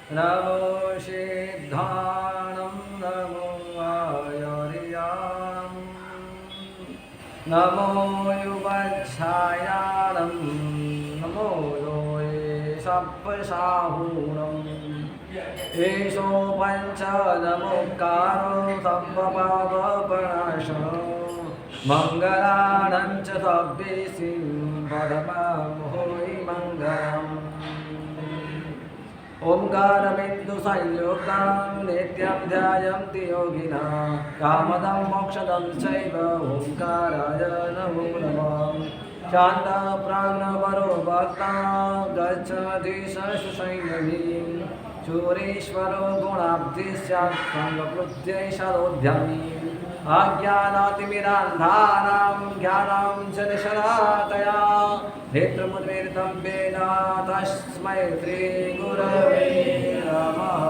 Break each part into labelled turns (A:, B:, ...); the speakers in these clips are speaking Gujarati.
A: नमो सिद्धाणं नमो आयर्याणं नमो युवच्छायाणं नमो योये सप्पसाहूणम् एषो पञ्चनमुक्कारो सप्पपापप्रणाशनो मङ्गलानं च सब्बेसिं परममुहुरि मङ्गलम् ओंकारबिन्दुसंयुक्तं नित्यं ध्यायन्ति योगिनः कामदं मोक्षदं चैव ओंकाराय नमो नमः शान्तप्राज्ञपरो भक्ता गच्छति संयमीं चूरेश्वरो गुणाब्धिस्यात् सङ्गप्लुत्यै शरोध्यमी अज्ञानातिमिरान्धानां ज्ञानं च निशनातया नेत्रमुद्रितं वेद तस्मै श्रीगुरवे नमः।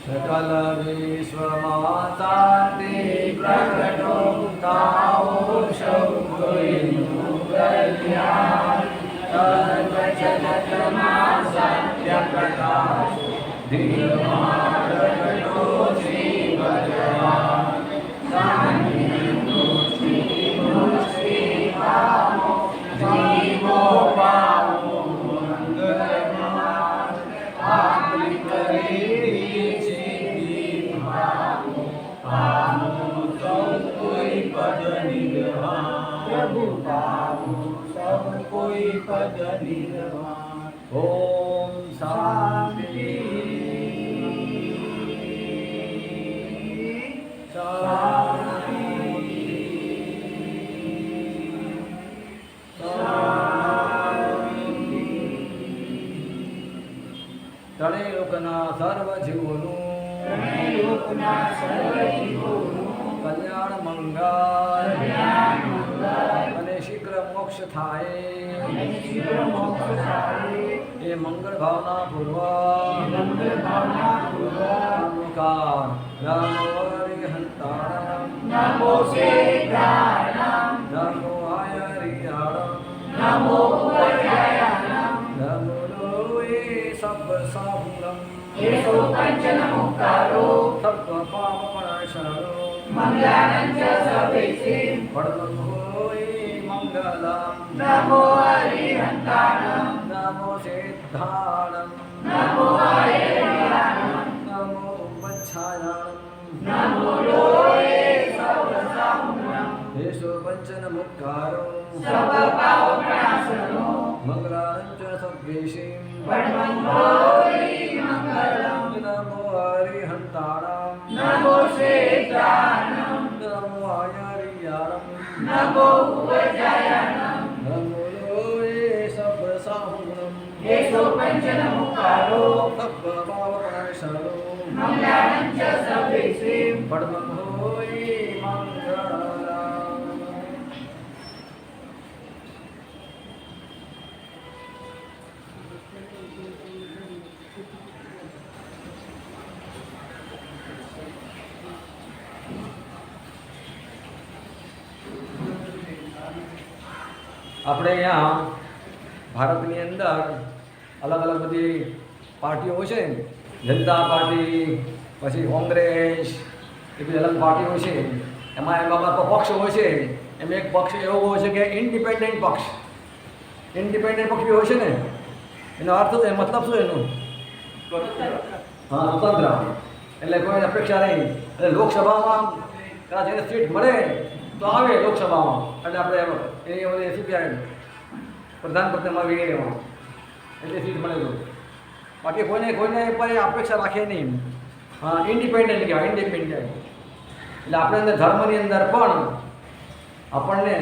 A: सकल विश्वमाताते प्रकटो तावोषौ सत्यप्रकाश धीरमार्गो श्रीभगवान् सान्निधो श्रीपामो जीवो पामो मंगलमान आत्मिकरी सिद्धि पामो सब कोई पद निर्वाण प्रभु पामो सब कोई पद निर्वाण। ओम शांति शांति शांति। त्रणेलोकना सर्व जीवोनु कल्याण मंगल અને શીઘ્ર મોક્ષ થાય એ મંગળ ભાવના પૂર્વક નમોકાર નમો હરિહંતાણમ નમો સિદ્ધાણમ નમો આયરિયાણમ નમો ઉપજાયાણમ નમો લોએ સબ સાહુલમ એસો પંચનમુક્કારો સબ પાપનાશનો મંગલાનં ચ સર્વેસિં વડમહોય મંગલમ નમો હરિહંતાણમ નમો સિદ્ધાણમ નમો આયર્યાણમ નમો ઉપચ્છાયાણમ નમો લોએ સર્વસાહુણમ એષો પંચનમુક્કારો સર્વ પાપનાશનો મંગલાનં ચ સર્વેસિં વડમહોય મંગલમ નમો હરિહંતાણમ નમો સિદ્ધાણમ નમો આયર્યાણમ નમો ઉપજાયાણમ નમો લોએ સબ સાહુણમ એસો પંચનમુક્કારો સબ પાપનાશનો મંગલાનં ચ સર્વેસિં વડમહોય મંગલમ। આપણે અહીંયા ભારતની અંદર અલગ અલગ બધી પાર્ટીઓ હોય છે, જનતા પાર્ટી, પછી કોંગ્રેસ, એ બધી અલગ પાર્ટીઓ છે. એમાં પક્ષ હોય છે. એમાં એક પક્ષ એવો હોય છે કે ઇન્ડિપેન્ડન્ટ પક્ષ. ઇન્ડિપેન્ડન્ટ પક્ષ બી હોય છે ને, એનો અર્થ શું, મતલબ શું એનું? હા, સ્વતંત્ર. એટલે કોઈ અપેક્ષા નહીં. એટલે લોકસભામાં કદાચ એને સીટ મળે તો આવે લોકસભામાં, એટલે આપણે એ શું કહેવાય, પ્રધાનમંત્રીમાં આવી એમાં એટલે સીટ મળે તો. બાકી કોઈને પર અપેક્ષા રાખે નહીં. હા, ઇન્ડિપેન્ડન્ટ કહેવાય, ઇન્ડિપેન્ડન્ટ. એટલે આપણે અંદર ધર્મની અંદર પણ આપણને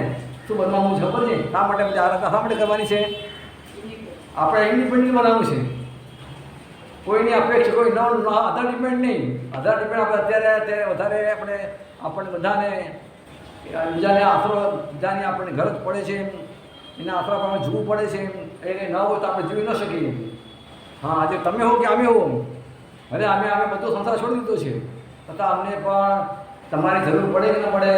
A: શું બનવાનું છે ખબર છે? શા માટે શા માટે કરવાની છે? આપણે ઇન્ડિપેન્ડન્ટ બનાવવું છે. કોઈની અપેક્ષા કોઈ આધાર ડિપેન્ડ નહીં. આધાર ડિપેન્ડ આપણે અત્યારે વધારે આપણને બધાને બીજાને આશરો, બીજાની આપણને ગરજ પડે છે, એના આશરા પર આપણે જીવવું પડે છે. એ ન હોય તો આપણે જીવી ન શકીએ. હા, આજે તમે હો કે અમે હો, અરે અમે બધો સંસાર છોડી દીધો છે, છતાં અમને પણ તમારી જરૂર પડે કે ન પડે?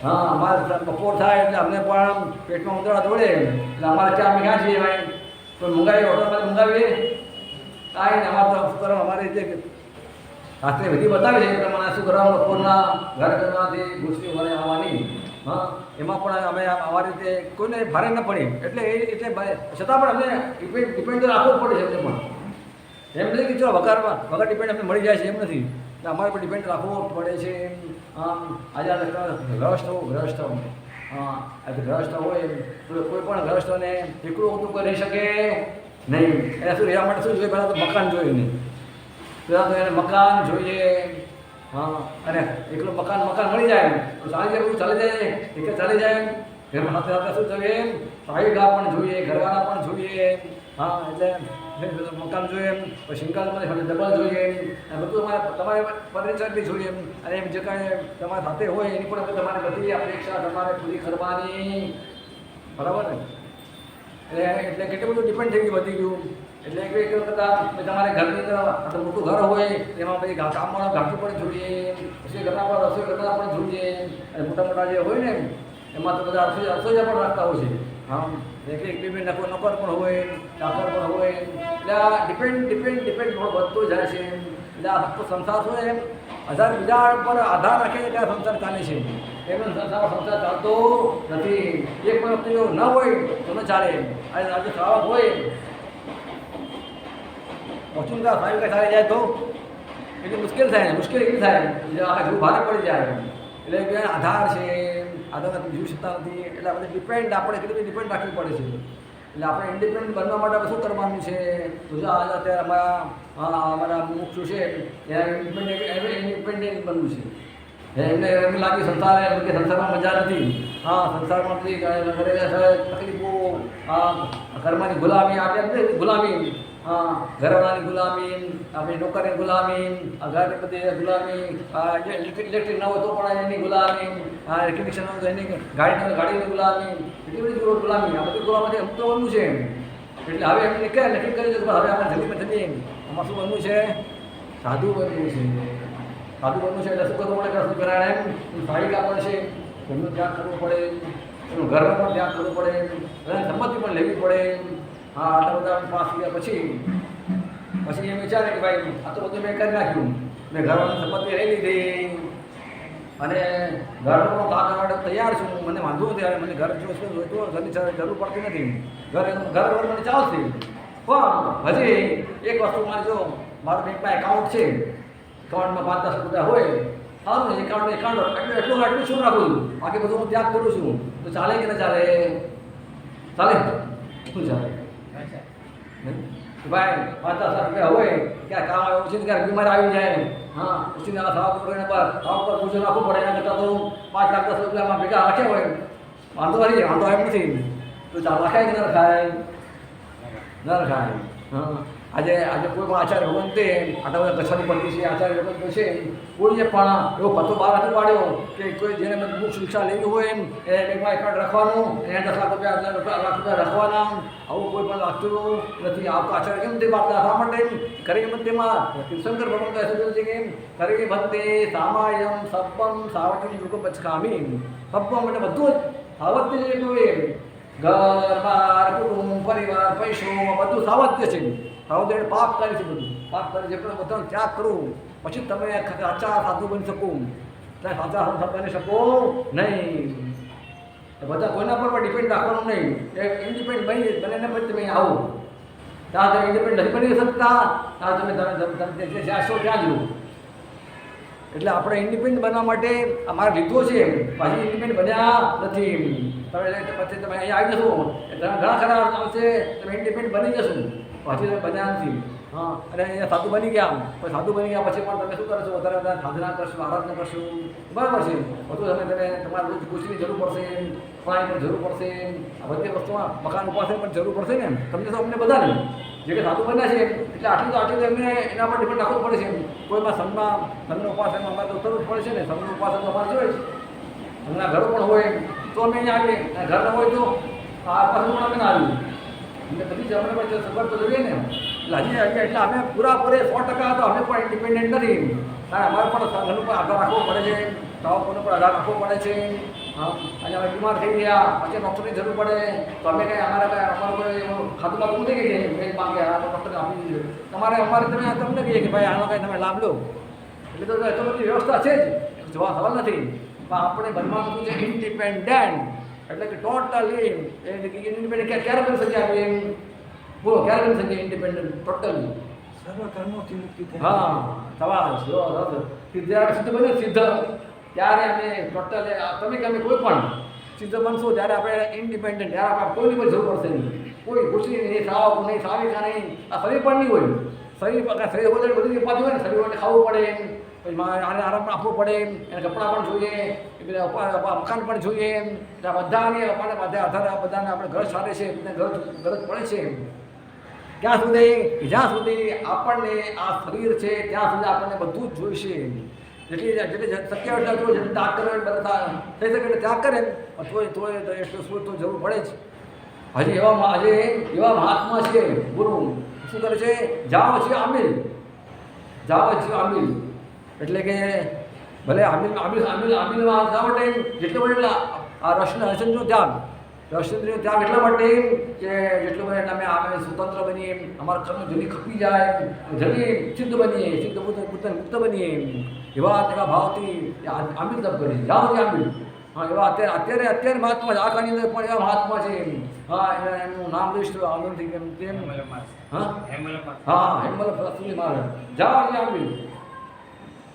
A: હા અમારે બપોર થાય એટલે અમને પણ પેટમાં ઉંદરડા દોડે એટલે અમારે ચા અમે ક્યાં છીએ ભાઈ કોઈ મંગાવી હોટલમાંથી મંગાવીએ કાંઈ ને અમારે તો શું કરવા અમારે રીતે રાત્રે વિધિ બતાવી છે કે મને શું કરવાનું બપોરના ઘર કરવાથી ગુસ્સી મને આવવાની હા એમાં પણ અમે અમારી રીતે કોઈને ભારે ન પડી એટલે છતાં પણ અમને ડિપેન્ડ તો રાખવું જ પડે છે અમને પણ એમ નથી કે ચલો વગર ડિપેન્ડ અમને મળી જાય છે એમ નથી એટલે અમારે પણ ડિપેન્ડ રાખવો પડે છે આજે ગ્રસ્ત આજે ગ્રસ્ત હોય કોઈ પણ ગ્રસ્તોને એકલું હોતું કોઈ રહી શકે નહીં એને શું રહેવા માટે શું જોઈએ પહેલાં તો મકાન જોઈએ નહીં પહેલાં તો એને મકાન જોઈએ અને એકલું મકાન મળી જાય તો ચાલી જાય એક ચાલી જાય ઘરમાં સાથે સાથે શું જોઈએ સાઈડા પણ જોઈએ ઘરવાળા પણ જોઈએ એટલે મકાન જોઈએ પછી સિંગલમાં ડબલ જોઈએ અને બધું તમારે ફર્નિચર બી જોઈએ અને એમ જે કાંઈ તમારા સાથે હોય એની પણ તમારે બધી અપેક્ષા તમારે પૂરી કરવાની બરાબર ને એટલે કેટલું બધું ડિપેન્ડ થઈ ગયું વધી ગયું એટલે એક વખત તમારે ઘરની અંદર મોટું ઘર હોય એમાં પછી કામવાળા ઘાટી પણ જોઈએ પછી ઘરના પણ રસોઈ કરતા પણ જોઈએ અને મોટા જે હોય ને એમાં તો બધા રસોઈયા પણ રાખતા હોય છે એક બે નોકર પણ હોય ચાકર પણ હોય એટલે આ ડિપેન્ડ વધતો જાય છે એટલે આ આખો સંસાર શું એમ બીજા પર આધાર રાખે એટલે આ સંસાર ચાલે છે એમ સંસાર ચાલતો નથી એક પણ વખતે જો ન હોય તો ન ચાલે આજે શ્રાવક હોય ઓચિંતા સાહેબ ચાલી જાય તો એટલે મુશ્કેલ થાય એટલી થાય એટલે ભારે પડી જાય એટલે કે આધાર છે આધાર જીવી શકતા નથી એટલે આપણે આપણે કેટલી ડિપેન્ડ રાખવી પડે છે એટલે આપણે ઇન્ડિપેન્ડન્ટ બનવા માટે શું કરવાનું છે તો જો અત્યારે અમારા મુખ્ય છે એને ઇન્ડિપેન્ડન્ટ બનવું છે એમને એમ લાગે સંસારમાં મજા નથી સંસારમાં તકલીફો કર્મની ગુલામી આપણે ગુલામી ઘરવાળાની ગુલામી આપણી નોકરની ગુલામી ઘરની બધી ગુલામી ઇલેક્ટ્રિક ન હોય તો પણ એની ગુલામી કનેક્શન હોય તો એની ગાડીની ગુલામી એટલી બધી ગુલામી આ બધી ગુલામાંથી અમુક તો બનવું છે એટલે હવે એમ નક્કી કરી છે હવે આપણે જલ્દી આમાં શું બનવું છે સાધુ બનવું છે એટલે શું કરવું પડે શું કરાય એમ ફાયદા પણ છે એમનું ત્યાગ કરવું પડે એનું ઘરનું પણ ત્યાગ કરવું પડે સંમતિ પણ લેવી પડે આટલા બધા પાસ થયા પછી એમ વિચારે કે ભાઈ આ તો બધું મેં કરી નાખ્યું મેં ઘરવાળાની સંપત્તિ લઈ લીધી અને ઘરનો પણ કામ કરવા માટે તૈયાર છું મને વાંધો નથી મને ઘર જો ઘરની જરૂર પડતી નથી ઘર મને ચાલશે પણ હજી એક વસ્તુ મારે જો મારું બેંકમાં એકાઉન્ટ છે એકાઉન્ટમાં 5-10 રૂપિયા હોય સારું ને એકાઉન્ટ એટલું શું રાખું છું બાકી બધું હું ત્યાગ કરું છું તો ચાલે કે ના ચાલે શું ચાલે ભાઈ 5-10 રૂપિયા હોય ક્યાં કામ આવ્યું છે ક્યાંક બીમાર આવી જાય પછી ખાવા પર પૂછો રાખવું પડે એના કરતાં તો 5 લાખ 10 રૂપિયામાં ભેગા રાખ્યા હોય વાંધો એમ નથી તો ચાલ રાખાય કે ન રખાય આજે કોઈ પણ આચાર્ય ભગવાન તે આટલા બધા કચ્છની પડતી છે આચાર્ય ભગવાન છે કોઈએ પણ એવો પતો બહાર નથી પાડ્યો કે કોઈ જેને મુખ શિક્ષા લેવી હોય એમ એ બેંકમાં એકાઉન્ટ રાખવાનું એને 10 લાખ રૂપિયા રાખવાના આવું કોઈ પણ લાગતું નથી આવતો આચાર્ય કેમ તે બાપતા શા માટે કરે કે તેમાં શંકર ભગવાન કહે છે કે કરે કે ભક્તે સામાયમ સબ્બમ સાવટી લોકો બચકામી સબ્બમ એટલે બધું જ સાવત્ય જેટલું એ ઘર બાર કુટુંબ પરિવાર પૈસો બધું સાવત્ય છે સાવધાન પાપ કરે છે બધું પાપ કરે છે પણ બધાનો ત્યાગ કરવું પછી તમે સાચા સાધુ બની શકો ત્યાં સાચા સાધુ બની શકો નહીં બધા કોઈના પર ડિપેન્ડ રાખવાનું નહીં ઇન્ડિપેન્ડ બનીને પછી તમે આવો ત્યાં તમે ઇન્ડિપેન્ડ નથી બની શકતા ત્યાં તમે જ્યાં છો ત્યાં જુઓ એટલે આપણે ઇન્ડિપેન્ડન્ટ બનવા માટે અમારે લીધો છે પછી ઇન્ડિપેન્ડન્ટ બન્યા નથી પછી તમે અહીંયા આવી જશો તમે ઘણા ખરા આવશે તમે ઇન્ડિપેન્ડન્ટ બની જશો પછી તમે બન્યા નથી અને અહીંયા સાધુ બની ગયા પછી સાધુ બની ગયા પછી પણ તમે શું કરશો વધારે વધારે સાધના કરશો આરાધના કરશો બરાબર છે બધું તમારે રોજ ખુશીની જરૂર પડશે પાણીની જરૂર પડશે આ બધી વસ્તુમાં મકાન ઉપાસે પણ જરૂર પડશે ને તમને તો અમને બધાને જે કે સાધુ બન્યા છે એટલે આટલું એમને એના પર ડિપેન્ડ રાખવું પડે છે કોઈમાં સંઘનો ઉપાસનમાં અમારે તો ઉતરવું પડે છે ને સંઘનો ઉપાસન તો અમારે જોઈએ સંઘના ઘરો પણ હોય તો અમે અહીંયા આવીએ ઘર ન હોય તો આ પાછું પણ અમે ના આવીએ એટલે બધી જ અમને પણ સગવડ તો જોઈએ ને એટલે અમે પૂરેપૂરે 100% તો અમે પણ ઇન્ડિપેન્ડન્ટ નથી કારણ અમારે પણ સંઘનો પર આધાર રાખવો પડે છે સાવકોનો પર આધાર રાખવો પડે છે હા અને અમે બીમાર થઈ ગયા પછી ડૉક્ટરની જરૂર પડે તો અમે કંઈ અમારું કોઈ ખાતું બાતું નથી કહીએ મેં માંગે આ તો ડૉક્ટરને આપી દીધું અમારે તમને કહીએ કે ભાઈ આનો કંઈ તમે લાભ લો એટલે તો એટલી બધી વ્યવસ્થા છે જ જોવા સવાલ નથી પણ આપણે બનવાનું છે ઇન્ડિપેન્ડન્ટ એટલે કે ટોટલી ઇન્ડિપેન્ડન્ટ ક્યારે બની શકીએ આપણે બોલો ક્યારે બની શકીએ ઇન્ડિપેન્ડન્ટ ટોટલી
B: સર્વ કર્મોથી મુક્તિ થાય.
A: હા સવાલ જ્યારે સિદ્ધ બને સિદ્ધ ત્યારે અમે ટોટલ તમે કે અમે કોઈ પણ સિદ્ધ બનશો ત્યારે આપણે ઇન્ડિપેન્ડન્ટ ત્યારે આપણે કોઈની પણ જરૂર પડશે નહીં કોઈ ખુશી નહીં સાવક નહીં સાવિકા નહીં આ શરીર પણ નહીં હોય શરીર વધારે બધી ઉપાધિ હોય ને શરીર માટે ખાવું પડે પછી આને આરામ પણ આપવો પડે એને કપડાં પણ જોઈએ એ બધા મકાન પણ જોઈએ બધાને બધા બધાને આપણે ઘર સારે છે ગરજ પડે છે જ્યાં સુધી આપણને આ શરીર છે ત્યાં સુધી આપણને બધું જ જોઈશે જેટલી શક્ય હોય એટલું જેટલું ત્યાગ કરે બધા થઈ શકે એટલે ત્યાગ કરે તોય એટલું શું તો જરૂર પડે જ હજી એવા મહાત્મા છે ગુરુ શું કરે છે જાઓ છે આમિલ એટલે કે ભલે આમિલમાં શા માટે જેટલું બને એટલા આ રસનનો ત્યાગ રસચંદ્રનો ત્યાગ એટલા માટે કે જેટલું બને અમે સ્વતંત્ર બનીએ અમારા કર્મ જલ્દી ખપી જાય જલ્દી સિદ્ધ બનીએ સિદ્ધ મુક્ત બનીએ એવા ભાવથી આમિલ તપ કરીએ જાઓ છે આમિલ હા એવા અત્યારે મહાત્મા છે આ કાળની અંદર પણ એવા મહાત્મા છે હા એમનું નામ લઈશ તો આનંદથી તેમ હા હેમલ પ્રસુલી મારે જાઓ છે આમિલ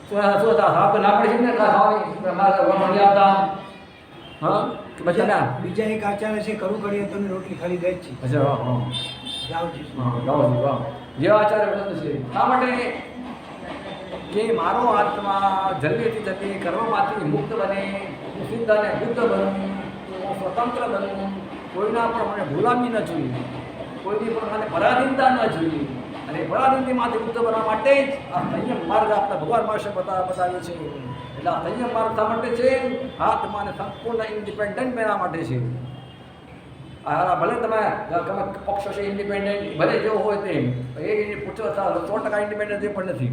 A: શું હતા સાહેબ ના પડી છે ને ખાવાની મારે હતા હા
B: બીજા એક આચાર્ય છે કરું કરીએ તમે રોટલી ખાલી દે જ છે.
A: અચ્છા હા
B: જાવજી
A: વાહ જે આચાર્ય વ્રત છે શા માટે કે મારો આત્મા જલ્દી કર્મમાંથી મુક્ત બને હું સિદ્ધ અને બુદ્ધ બનું હું સ્વતંત્ર બનું કોઈના પણ મને ગુલામી ન જોઈએ કોઈની પણ મને પરાધીનતા ન જોઈએ અને પરાધીનતામાંથી મુક્ત બનવા માટે જ આ સંયમ માર્ગ આપણા ભગવાન માસે બતાવ્યો છે એટલે આ સંયમ માર્ગ શા માટે છે આત્માને સંપૂર્ણ ઇન્ડિપેન્ડન્ટ બનાવવા માટે છે ભલે તમે પક્ષ છે ઇન્ડિપેન્ડન્ટ ભલે જેવો હોય તેમ એ પૂછો 100% ઇન્ડિપેન્ડન્ટ એ પણ નથી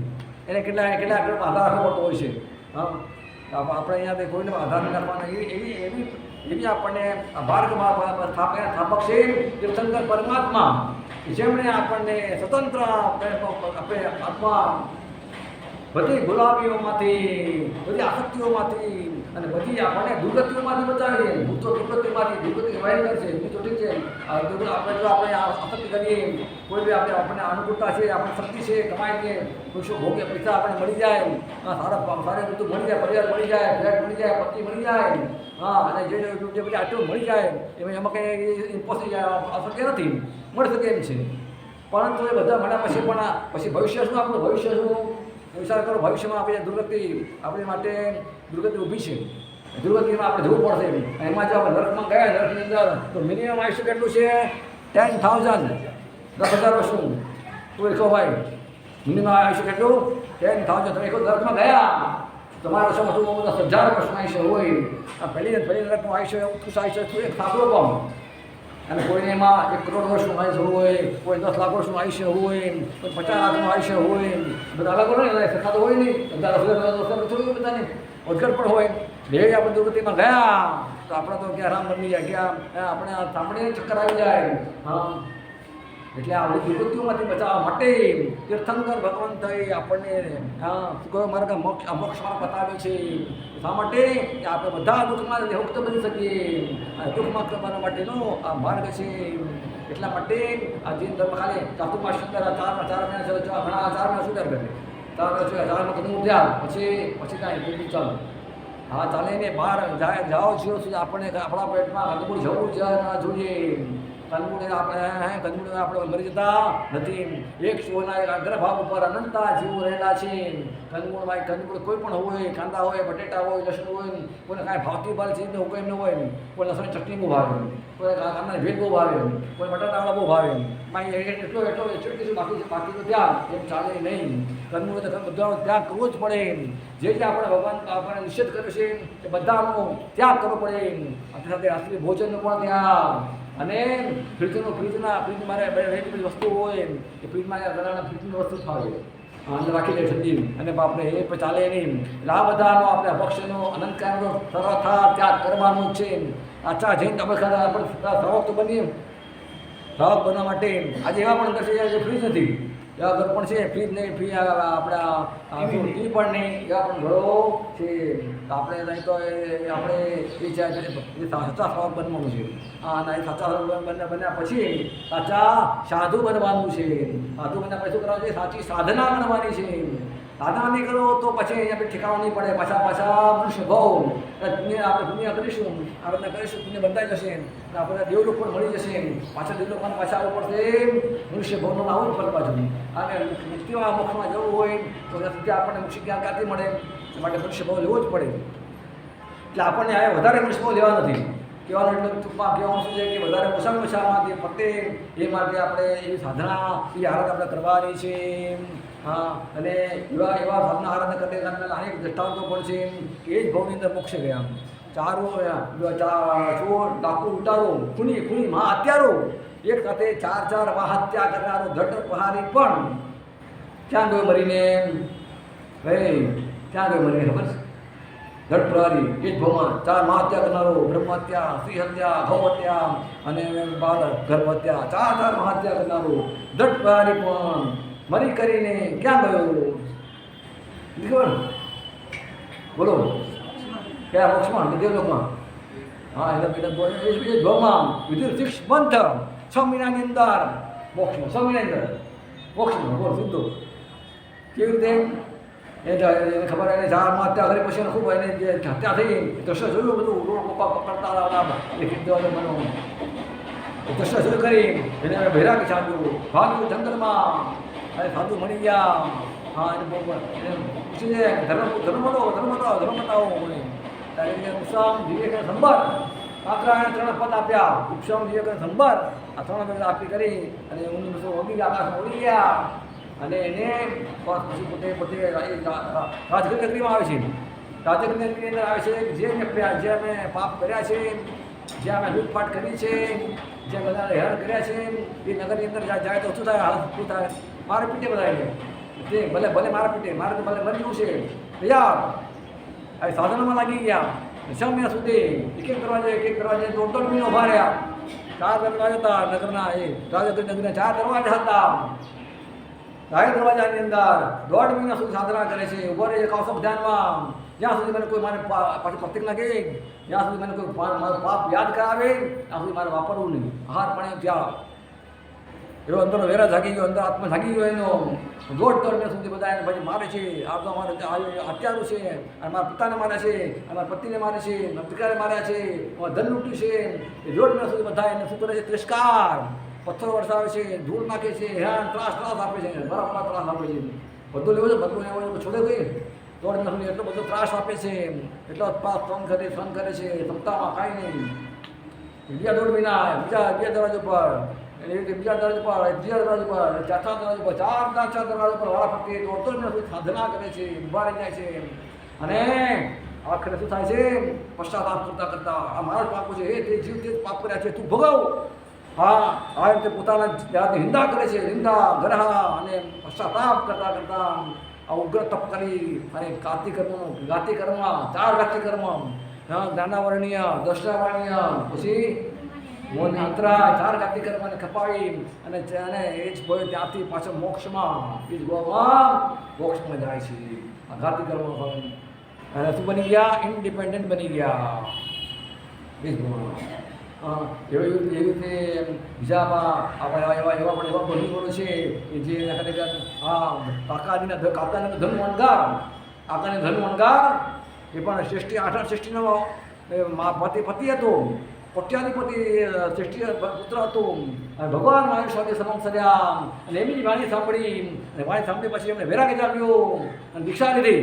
A: એને કેટલા આધાર રાખવો પડતો હોય છે હા આપણે અહીંયા કોઈને આધાર નહીં રાખવાના એવી આપણને માર્ગમાં સ્થાપક છે તીર્થંકર પરમાત્મા જેમણે આપણને સ્વતંત્ર આપણે આત્મા બધી ગુલામીઓમાંથી બધી આસક્તિઓમાંથી અને બધી આપણને દુર્ગતિઓમાંથી બચાવી છે ભૂતો દુર્ગતિ ભયંકર છે બીજું ઠીક છે આપણે આસક્તિ કરીએ કોઈ બી આપણને અનુકૂળતા છે આપણી શક્તિ છે કમાઈ કે ખુશો ભોગે પૈસા આપણને મળી જાય સારા બધું મળી જાય પરિવાર મળી જાય ફ્લેટ મળી જાય પત્ની મળી જાય હા અને જે બધી આટલું મળી જાય એમાં કંઈ ઇમ્પોસિબલ અશક્ય નથી મળી શકે એમ છે પરંતુ એ બધા મળ્યા પછી ભવિષ્ય શું આપણું ભવિષ્ય શું વિચાર કરો ભવિષ્યમાં આપણે આપણી માટે દુર્ગતિ ઊભી છે દુર્ગતિમાં આપણે જવું પડશે એમાં જો આપણે નર્કમાં ગયા નર્કની અંદર તો મિનિમમ આયુષ્ય કેટલું છે 10,000 10,000 વર્ષનું તો કહો ભાઈ મિનિમમ આયુષ્ય કેટલું 10,000 તમે નર્કમાં ગયા તમારા વર્ષમાં શું 10,000 વર્ષનું આયુષ્ય હોય આ પહેલી નર્કનું આયુષ્ય ઉત્કૃષ્ટ આયુષ્ય એક સાંકળો પણ અને કોઈને એમાં 1 કરોડ વર્ષનું આયુષ્ય હોય કોઈ 10 લાખ વર્ષનું આયુષ્ય હોય કોઈ 50 લાખનું આયુષ્ય હોય બધા અલગ અલગ હોય સરખા તો હોય નહીં બધા થોડું બધાને ઓજગર પણ હોય બે આપણે દુર્ગતિમાં ગયા તો આપણે તો ક્યાં રામ બની જાય ક્યાં આપણે સાંભળીને ચક્કર આવી જાય હા એટલે આ બધી દુર્ગતિઓમાંથી બચાવવા માટે તીર્થંકર ભગવાન થઈ આપણને કયો માર્ગ મોક્ષ માર્ગ બતાવે છે શા માટે કે આપણે બધા દુઃખમાં મુક્ત બની શકીએ અને દુઃખમાં કરવાના માટેનો આ માર્ગ છે એટલા માટે આ જૈન ધર્મ ખાલી ચાતુર્માસ અંદર 4 મહિના ઘણા 4 મહિના સુધાર કરે 4 મહિના કદમ ઉઠ્યા પછી કાંઈ બીજું ચાલો હા ચાલે ને બહાર જાઓ છો સુધી આપણને આપણા પેટમાં કંદમૂળ જવું જ ના જોઈએ કંદમૂળ આપણે મરી જતા નથી એક શોના અગ્રભાગ ઉપર અનંતા જીવો રહેલા છે કંદમૂળ કોઈ પણ હોય કાંદા હોય બટેટા હોય લસણ હોય કોઈને કાંઈ ભાવતી ભાવે ચીજ કોઈ એમ ન હોય કોઈ લસણ ચટણી બહુ ભાવે કોઈ કાંદાની ભેટ બહુ ભાવે કોઈ બટાટાવાળા બહુ ભાવે એટલો બાકી તો ત્યાં એમ ચાલે નહીં કંદમૂળ તો બધાનો ત્યાગ કરવો જ પડે જે આપણે ભગવાન આપણને નિષેધ કર્યો છે એ બધાનો ત્યાગ કરવો પડે આપણી સાથે રાત્રિ ભોજનનો પણ ત્યાગ અને ફ્રીજ મારે બધી વસ્તુ હોય એ ફ્રીજમાં ઘણા ફ્રીજની વસ્તુ થાય અંદર રાખી દે ઠંડી અને આપણે એ પણ ચાલે નહીં એટલે આ બધાનો આપણે ભક્ષ્યનો અનંતકારનો સર્વથા ત્યાગ કરવાનો જ છે. આચા જૈન તબક્કા આપણે શ્રાવક તો બનીએ, શ્રાવક બનવા માટે આજે એવા પણ દર્શન જે ફ્રીજ નથી, એવા ઘર પણ છે ફ્રીજ નહીં, ફ્રી આપણા ટી પણ નહીં, એવા પણ ઘરો છે. તો આપણે નહીં તો આપણે એ સાચા શ્રાવક બનવાનું છે. અને એ સાચા શ્રાવક બન્યા પછી સાચા સાધુ બનવાનું છે. સાધુ બન્યા પછી શું કરવાનું છે? સાચી સાધના કરવાની છે. સાધના નહીં કરો તો પછી અહીંયા ઠેકાણું નહીં પડે. પાછા મનુષ્ય ભાવ આપણે પુણ્ય કરીશું, આપણે કરીશું, પુણ્ય બંધાઈ જશે, આપણે દેવલોક પણ મળી જશે. પાછા દેવલોકમાં પાછા આવવું પડશે, મનુષ્ય ભાવનો આવવું પડે પાછું. અને મુક્તિમાં મોક્ષમાં જવું હોય તો ત્યાં આપણને મુક્તિ ક્યાં ક્યાંથી મળે? માટે મનુષ્ય ભાવ લેવો જ પડે. એટલે આપણને આ વધારે મનુષ્ય ભાવ લેવા નથી કહેવાનું. એટલે ટૂંકમાં કહેવાનું શું છે કે વધારે ઓછામાં ઓછામાં જે ફરતે એ માટે આપણે એવી સાધના એ આરાધના આપણે કરવાની છે. હા, અને એવા સાધના આરાધના કરતા અનેક દ્રષ્ટાંતો પણ છે કે એ જ ભાવની અંદર મોક્ષ ગયા. ચોર, ડાકુ, ઉટારો, ખૂની મહાહત્યારો, એક સાથે ચાર મહાહત્યા કરનારો ધડ પહારી પણ ક્યાં ગયો મરીને? ભાઈ ક્યાં ગયો મરીને ખબર છે? ધડ પ્રહારી એ જ ભાવમાં ચાર મહાહત્યા કરનારો, બ્રહ્મહત્યા, સ્ત્રી હત્યા, ગૌ હત્યા અને બાળક ગર્ભ હત્યા, ચાર મહાહત્યા કરનારો ધડ પ્રહારી પણ મરી કરીને ક્યાં ગયો? બોલો કયા મોક્ષમાં? દેવલોકમાં. હા, એટલે એ જ ભાવમાં વિધિર શિક્ષ બંધ 6 મહિનાની અંદર મોક્ષમાં, 6 મહિનાની અંદર મોક્ષમાં. બોલો સીધું કેવી રીતે? એને ખબર એને ઝાડમાં હત્યા કરી પછી ખૂબ એને જે હત્યા થઈ દ્રશ્ય જોયું બધું રોડ પપ્પા પકડતા હતા એ કીધું મને દ્રશ્ય જોયું કરી એને ભૈરાગી સાધ્યું, ભાગ્યું જંગલમાં અને સાધુ મળી ગયા. હા, એને પૂછીને ધર્મ બતાવો મને. ત્યારે ઉપસામ વિવેક સંભાર કાકરા એને 3 પદ આપ્યા. ઉપસામ વિવેક સંભાર આ 3 પદ આપી કરી અને ઊંઘ ઓગી ગયા, આકાશમાં ઉડી ગયા. અને એને પછી પોતે રાજગીર નગરીમાં આવે છે. રાજગીર નગરીની અંદર આવે છે જે અમે પાપ કર્યા છે, જ્યાં અમે લૂંટફાટ કરી છે, જ્યાં બધા હેરાન કર્યા છે, એ નગરની અંદર જાય તો શું થાય? હાલત શું થાય? મારે પીટે બધાને તે ભલે મારા પીટે, મારે તો ભલે મરી ગયું છે યાર. આ સાધનમાં લાગી ગયા 6 મહિના સુધી એક દરવાજે 2-3 મહિના ઉભા રહ્યા. 4 દરવાજા હતા નગરના, એ રાજગીર નગરના 4 દરવાજા હતા. રાય દરવાજાની અંદર 1.5 મહિના સુધી સાધના કરે છે. ઉભો રહે કૌશપ ધ્યાનમાં. જ્યાં સુધી મને કોઈ મારે પાછી પ્રતિક લાગે, જ્યાં સુધી મને કોઈ મારો પાપ યાદ કરાવે ત્યાં સુધી મારે વાપરવું નહીં. આહાર પાણી ત્યાં એવો અંદરનો વેરા જાગી ગયો, અંદર આત્મા જાગી ગયો એનો. 1.5 મહિના સુધી બધા એને પછી મારે છે. આ તો અમારે અત્યારું છે, અને મારા પિતાને માર્યા છે, અમારા પતિને મારે છે, મારા દીકરાને માર્યા છે, ધન લૂંટ્યું છે. એ 1.5 મહિના સુધી બધા એને શું કરે છે? તિરસ્કાર, પથ્થરો વરસાવે છે, ધૂળ નાખે છે, હેરાન ત્રાસ આપે છે, બરાબર ત્રાસ આપે છે. બધું લેવો છે, બધું લેવો છે, છોડે ગઈ 1.5 મહિના સુધી એટલો બધો ત્રાસ આપે છે, એટલો ત્રાસ સહન કરે છે. ક્ષમતામાં કાંઈ નહીં. બીજા 1.5 મહિના બીજા દરવાજા પર, બીજા દરવાજા પર, ચોથા દરવાજા પર, 4 દરવાજા પર વાળા ફરતી 1.5 મહિના સુધી સાધના કરે છે, ઉભા રહી જાય છે. અને આખરે શું થાય છે? પશ્ચાતાપ કરતા આ મારા જ પાપો છે, તે જીવ તે પાપ કર્યા છે, તું ભોગવ. હા, આ રીતે પોતાના જાતની નિંદા કરે છે, નિંદા ગ્રહ અને પશ્ચાતાપ કરતા આ ઉગ્ર તપ કરી અને ઘાતી કર્મ 4 ઘાતી કર્મ, જ્ઞાનાવરણીય, દર્શનાવરણીય, પછી મોન અંતરાય 4 ઘાતી કર્મને ખપાવી અને એ જ ભય ત્યાંથી પાછળ મોક્ષમાં જાય છે. આ ઘાતી કર્મ અને શું બની ગયા? ઇન્ડિપેન્ડન્ટ બની ગયા. એવી રીતે બીજામાં આપણે એવા બનવું છે કે જે ખરેખર કાકાને ધનવણગાર એ પણ શ્રેષ્ઠી 8 શ્રેષ્ઠીનો પતિ હતો, કોટ્યાધિપતિ શ્રેષ્ઠી પુત્ર હતો. અને ભગવાન મારી સાથે સમમ સર્યા અને એમની વાણી સાંભળી અને વાણી સાંભળી પછી એમને વેરાગ જામ્યો અને દીક્ષા લીધી.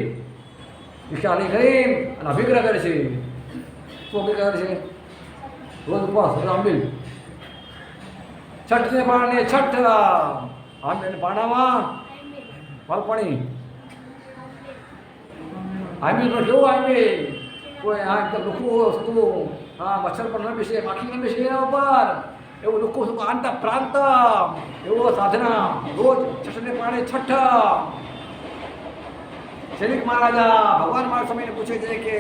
A: દીક્ષા લઈ ગઈ અને અભિગ્રહ કરે છે. શું અભિગ્રહ કરે છે? રોજ ઉપવાસ, આંબીલ છઠને પાણે છઠ આંબીલ પાણામાં પાણી આંબીલ તો કેવું આંબીલ? કોઈ એકદમ લુખું વસ્તુ, મચ્છર પર ન બેસે, માખી ન બેસે એના ઉપર, એવું લુખું સુખ આંત પ્રાંત એવો સાધના. રોજ છઠને પાણે છઠ શરીક મહારાજા ભગવાન મારા સ્વામીને પૂછે છે કે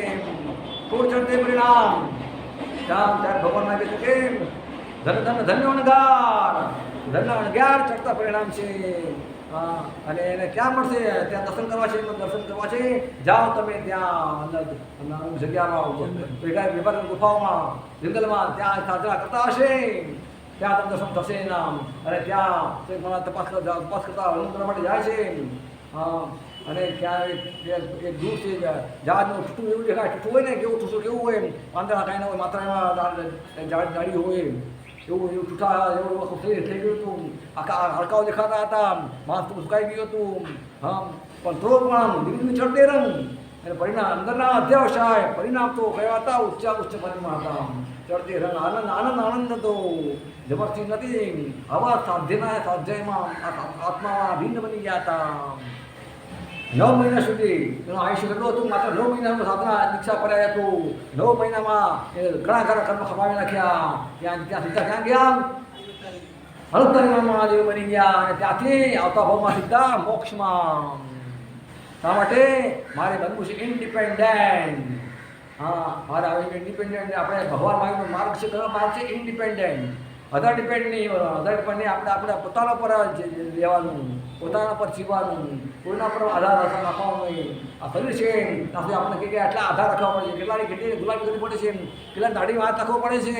A: થોડ ચડતે પરિણામ ત્યારે ભગવાન માગે છે કે ધન્ય અણગાર ચડતા પરિણામ છે. અને એને ક્યાં મળશે? ત્યાં દર્શન કરવા છે. દર્શન કરવા છે જાઓ તમે ત્યાં અંદર જગ્યામાં વિભાગ ગુફાઓમાં જંગલમાં ત્યાં સાધના કરતા હશે ત્યાં તમને દર્શન થશે એના. અને ત્યાં તપાસ કરતા હરણ કરવા માટે જાય છે. અને ત્યાં એક દૂર છે જહાજનું ટૂટું એવું દેખાય. ટૂટું હોય ને કેવું ટૂટું કેવું હોય પાંદડા કાંઈ ના હોય માત્ર એમાં જાડી હોય એવું ટૂઠા એવું થઈ ગયું હતું. આખા હડકાઓ દેખાતા હતા. માંસ તો સુકાઈ ગયું હતું. પણ થોડો પણ ધીમે ધીમે ચડતે રંગ અને પરિણામ અંદરના અધ્યાવસાય પરિણામ તો કયા હતા? ઉચ્ચ પરિણામ હતા. ચડતે રંગ આનંદ હતો. જબરથી નથી. આવા સાધ્યમાં આત્મામાં ભિન્ન બની ગયા હતા. 9 મહિના સુધી એનું આયુષ્ય કેટલું હતું? માત્ર 9 મહિનાનું સાધના દીક્ષા પડાય હતું. 9 મહિનામાં એ ઘણા કર્મ ખપાવી નાખ્યા. ત્યાં સીધા ક્યાં ગયા? હળતારીમાં મહાદેવ બની ગયા. અને ત્યાંથી આવતા ભાવમાં સીધા મોક્ષમાં. શા માટે? મારે બનવું છે ઇન્ડિપેન્ડન્ટ. મારે હવે ઇન્ડિપેન્ડન્ટ આપણે ભગવાન માર્ગ છે. કયો માર્ગ છે? ઇન્ડિપેન્ડન્ટ. અધર ડિપેન્ડ નહીં. આપણે પોતાના પર જ લેવાનું, પોતાના પર જીવવાનું, કોઈના પર આધાર રાખવાનો નહીં. આ શરીર છે ત્યાંથી આપણે કે આટલા આધાર રાખવા પડે છે. કેટલી ગુલામી કરવી પડે છે. કેટલા દાઢી હાથ રાખવો પડે છે.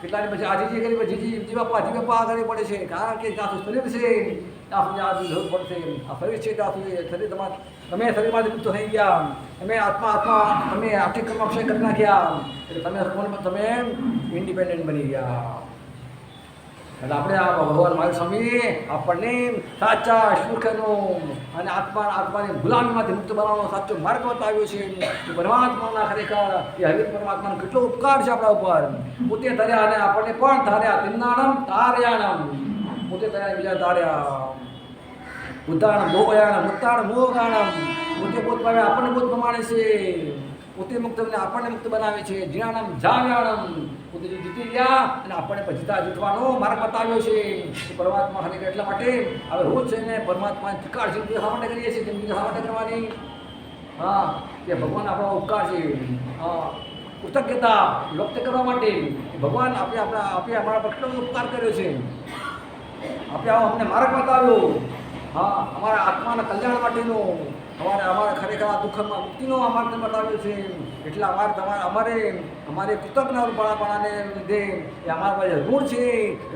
A: કેટલાની પછી આજીજી કરી જીજી બાપા કરવી પડે છે. કારણ કે ત્યાં શરીર છે ત્યાં સુધી આ જરૂર પડશે. આ શરીર છે ત્યાં સુધી શરીર તમે શરીરમાંથી મુક્ત થઈ ગયા. તમે આત્મા તમે આર્થિક કર્મક્ષય કરી નાખ્યા. એટલે તમે ઇન્ડિપેન્ડન્ટ બની ગયા. એટલે આપણે આ ભગવાન મહાવીર સ્વામી આપણને સાચા સુખનું અને આત્માની ગુલામીમાંથી મુક્ત બનાવવાનો સાચો માર્ગ બતાવ્યો છે. પરમાત્માના ખરેખર એ હરિ પરમાત્માનો કેટલો ઉપકાર છે આપણા ઉપર. પોતે ધર્યા અને આપણને પણ ધાર્યા. તિન્નાણમ તાર્યાણમ. પોતે ધર્યા બીજા ધાર્યા. ઉદાહરણ ભોગયાણમ ઉત્તાણ મોગાણમ. પોતે પોત પામે આપણને પોત પ્રમાણે છે. પોતે મુક્ત આપણને મુક્ત બનાવે છે. જીણાણમ જાવ્યાણમ. પોતે જીતી ગયા અને આપણને જીતવાનો માર્ગ બતાવ્યો છે. પરમાત્મા ખરેખર એટલા માટે હવે રોજ છે ને પરમાત્મા ધિકાર છે શા માટે કરીએ છીએ? જિંદગી શા માટે કરવાની? કે ભગવાન આપણો ઉપકાર છે. કૃતજ્ઞતા વ્યક્ત કરવા માટે ભગવાન આપે અમારા પર કેટલો ઉપકાર કર્યો છે. અમને માર્ગ બતાવ્યો. અમારા આત્માના કલ્યાણ માટેનો અમારે ખરેખર આ દુઃખમાં મુક્તિનો માર્ગ બતાવ્યો છે. એટલા અમારે કૃતજ્ઞપણાને લીધે એ અમારા પાસે ઋણ છે.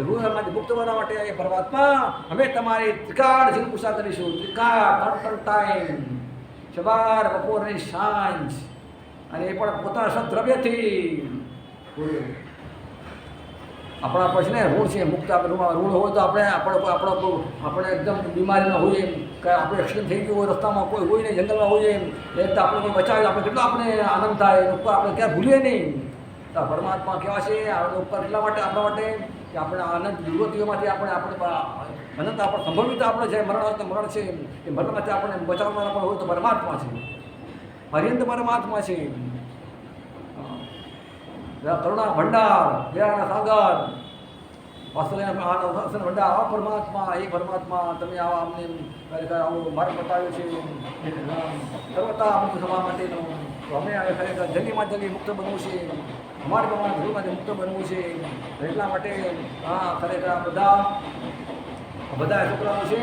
A: ઋણ અમારી મુક્ત બનાવવા માટે એ પરમાત્મા અમે તમારી ત્રિકાળ પૂછા કરીશું. ત્રિકાળ 3 ટાઈમ સવાર બપોર અને સાંજ. અને એ પણ પોતાના સદ્દ્રવ્યથી. આપણા પછી ને ઋણ છે મુક્ત. ઋણ હોય તો આપણે એકદમ બીમારીમાં હોઈએ કે આપણે એક્સિડન્ટ થઈ ગયું હોય રસ્તામાં કોઈ હોય નહીં જંગલમાં હોઈએ એ તો આપણે કોઈ બચાવે આપણે કેટલો આપણે આનંદ થાય. ઉપર આપણે ક્યાં ભૂલીએ નહીં. તો પરમાત્મા કેવા છે ઉપર એટલા માટે આપણા માટે કે આપણે આનંદ દુર્ગતિઓમાંથી આપણે અનંત આપણે સંભવિત આપણે જે મરણ છે એ મરણમાંથી આપણે બચાવનારા પણ હોય તો પરમાત્મા છે. પર્યંત પરમાત્મા છે. કરુણા ભંડાર દયાના સાગર વાસુદેવ ભંડાર. આ પરમાત્મા એ પરમાત્મા તમે આવા અમને આવો માર્ગ બતાવ્યો છે સર્વતા મુક્ત થવા માટેનો. તો અમે હવે ખરેખર જલ્દીમાં જલ્દી મુક્ત બનવું છે. અમારે પ્રમાણે ધર્મમાંથી મુક્ત બનવું છે. એટલા માટે ખરેખર બધા છોકરાઓ છે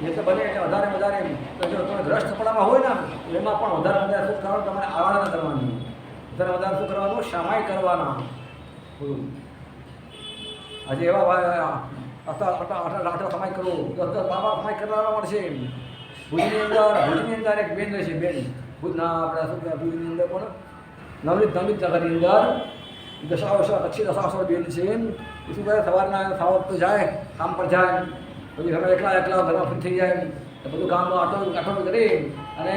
A: જેટલે બને એટલે વધારે જો તમે ગ્રસ્ત પડામાં હોય ને એમાં પણ વધારે શું કરવાનું? તમારે આરાધના કરવાની. વધારે શું કરવાનું? શામાય કરવાના. આજે એવા આટલા સમય કરો 10-12 સમય કરવાના મળશે. ભુજની અંદર એક બેન રહેશે. બેન ભુજના આપણે શું કહેવાય ભુજની અંદર પણ નવનીત નગરની અંદર દશાવસર બેન છે. એ શું કરે સવારના સાવર તો જાય કામ પર જાય. પછી ઘરમાં એકલા ઘરમાં ફ્રી થઈ જાય. બધું કામનો આટો કરી અને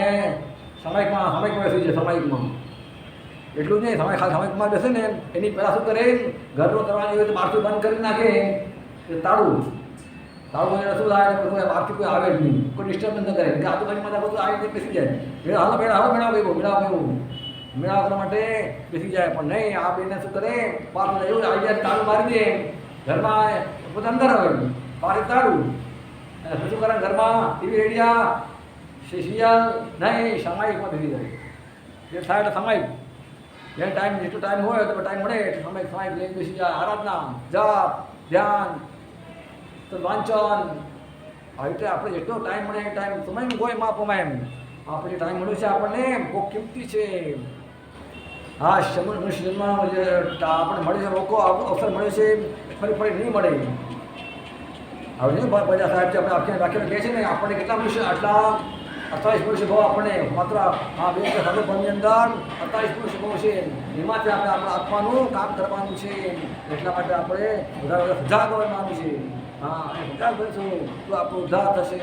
A: સામાયિકમાં બેસી જાય. સામાયિકમાં એટલું જ નહીં. સામાયિકમાં બેસે ને એની પહેલાં શું કરે ઘરનો કરવાની હોય તો બહારથી બંધ કરી નાખે. એ તાળું એને શું થાય બહારથી કોઈ આવે જ નહીં. કોઈ ડિસ્ટર્બન્સ ન કરે. કે આજુબાજુમાં બધું આવીને બેસી જાય. મેળા કરવા માટે બેસી જાય. પણ નહીં આ બેને શું કરે બહાર એવું આવી જાય તાળું મારી દે. ઘરમાં પોતે અંદર આવે બહાર તાળું. અને શું કરે ઘરમાં ટીવી રેડિયા શિષ્ય નહીં સામાયિકમાં ભેગી જાય જે થાય એટલે સામાયિક જે ટાઈમ જેટલો ટાઈમ હોય તો ટાઈમ મળે એટલે સામાયિક લઈને બેસી જાય આરાધના જાપ ધ્યાન તો વાંચન આવી રીતે આપણે જેટલો ટાઈમ મળે એ ટાઈમ સમય કોઈ માપમાં એમ આપણે ટાઈમ મળ્યો છે આપણને બહુ કિંમતી છે હા મનુષ્ય જન્મનો જે આપણે મળે છે લોકો અવસર મળે છે ફરી ફરી નહીં મળે હવે ને બધા સાહેબ છે આપણે આખી રાખીને કહે છે ને આપણને કેટલા મનુષ્ય આટલા 28 મનુષ્ય ભાવ આપણને માત્ર આ 2000 અંદર 28 મનુષ્ય ભાવ છે એમાંથી આપણે આપણા આત્માનું કામ કરવાનું છે એટલા માટે આપણે વધારે સજાગ હોવાનું છે હા એ સજાગ બનશું તો આપણું ઉદ્ધાર થશે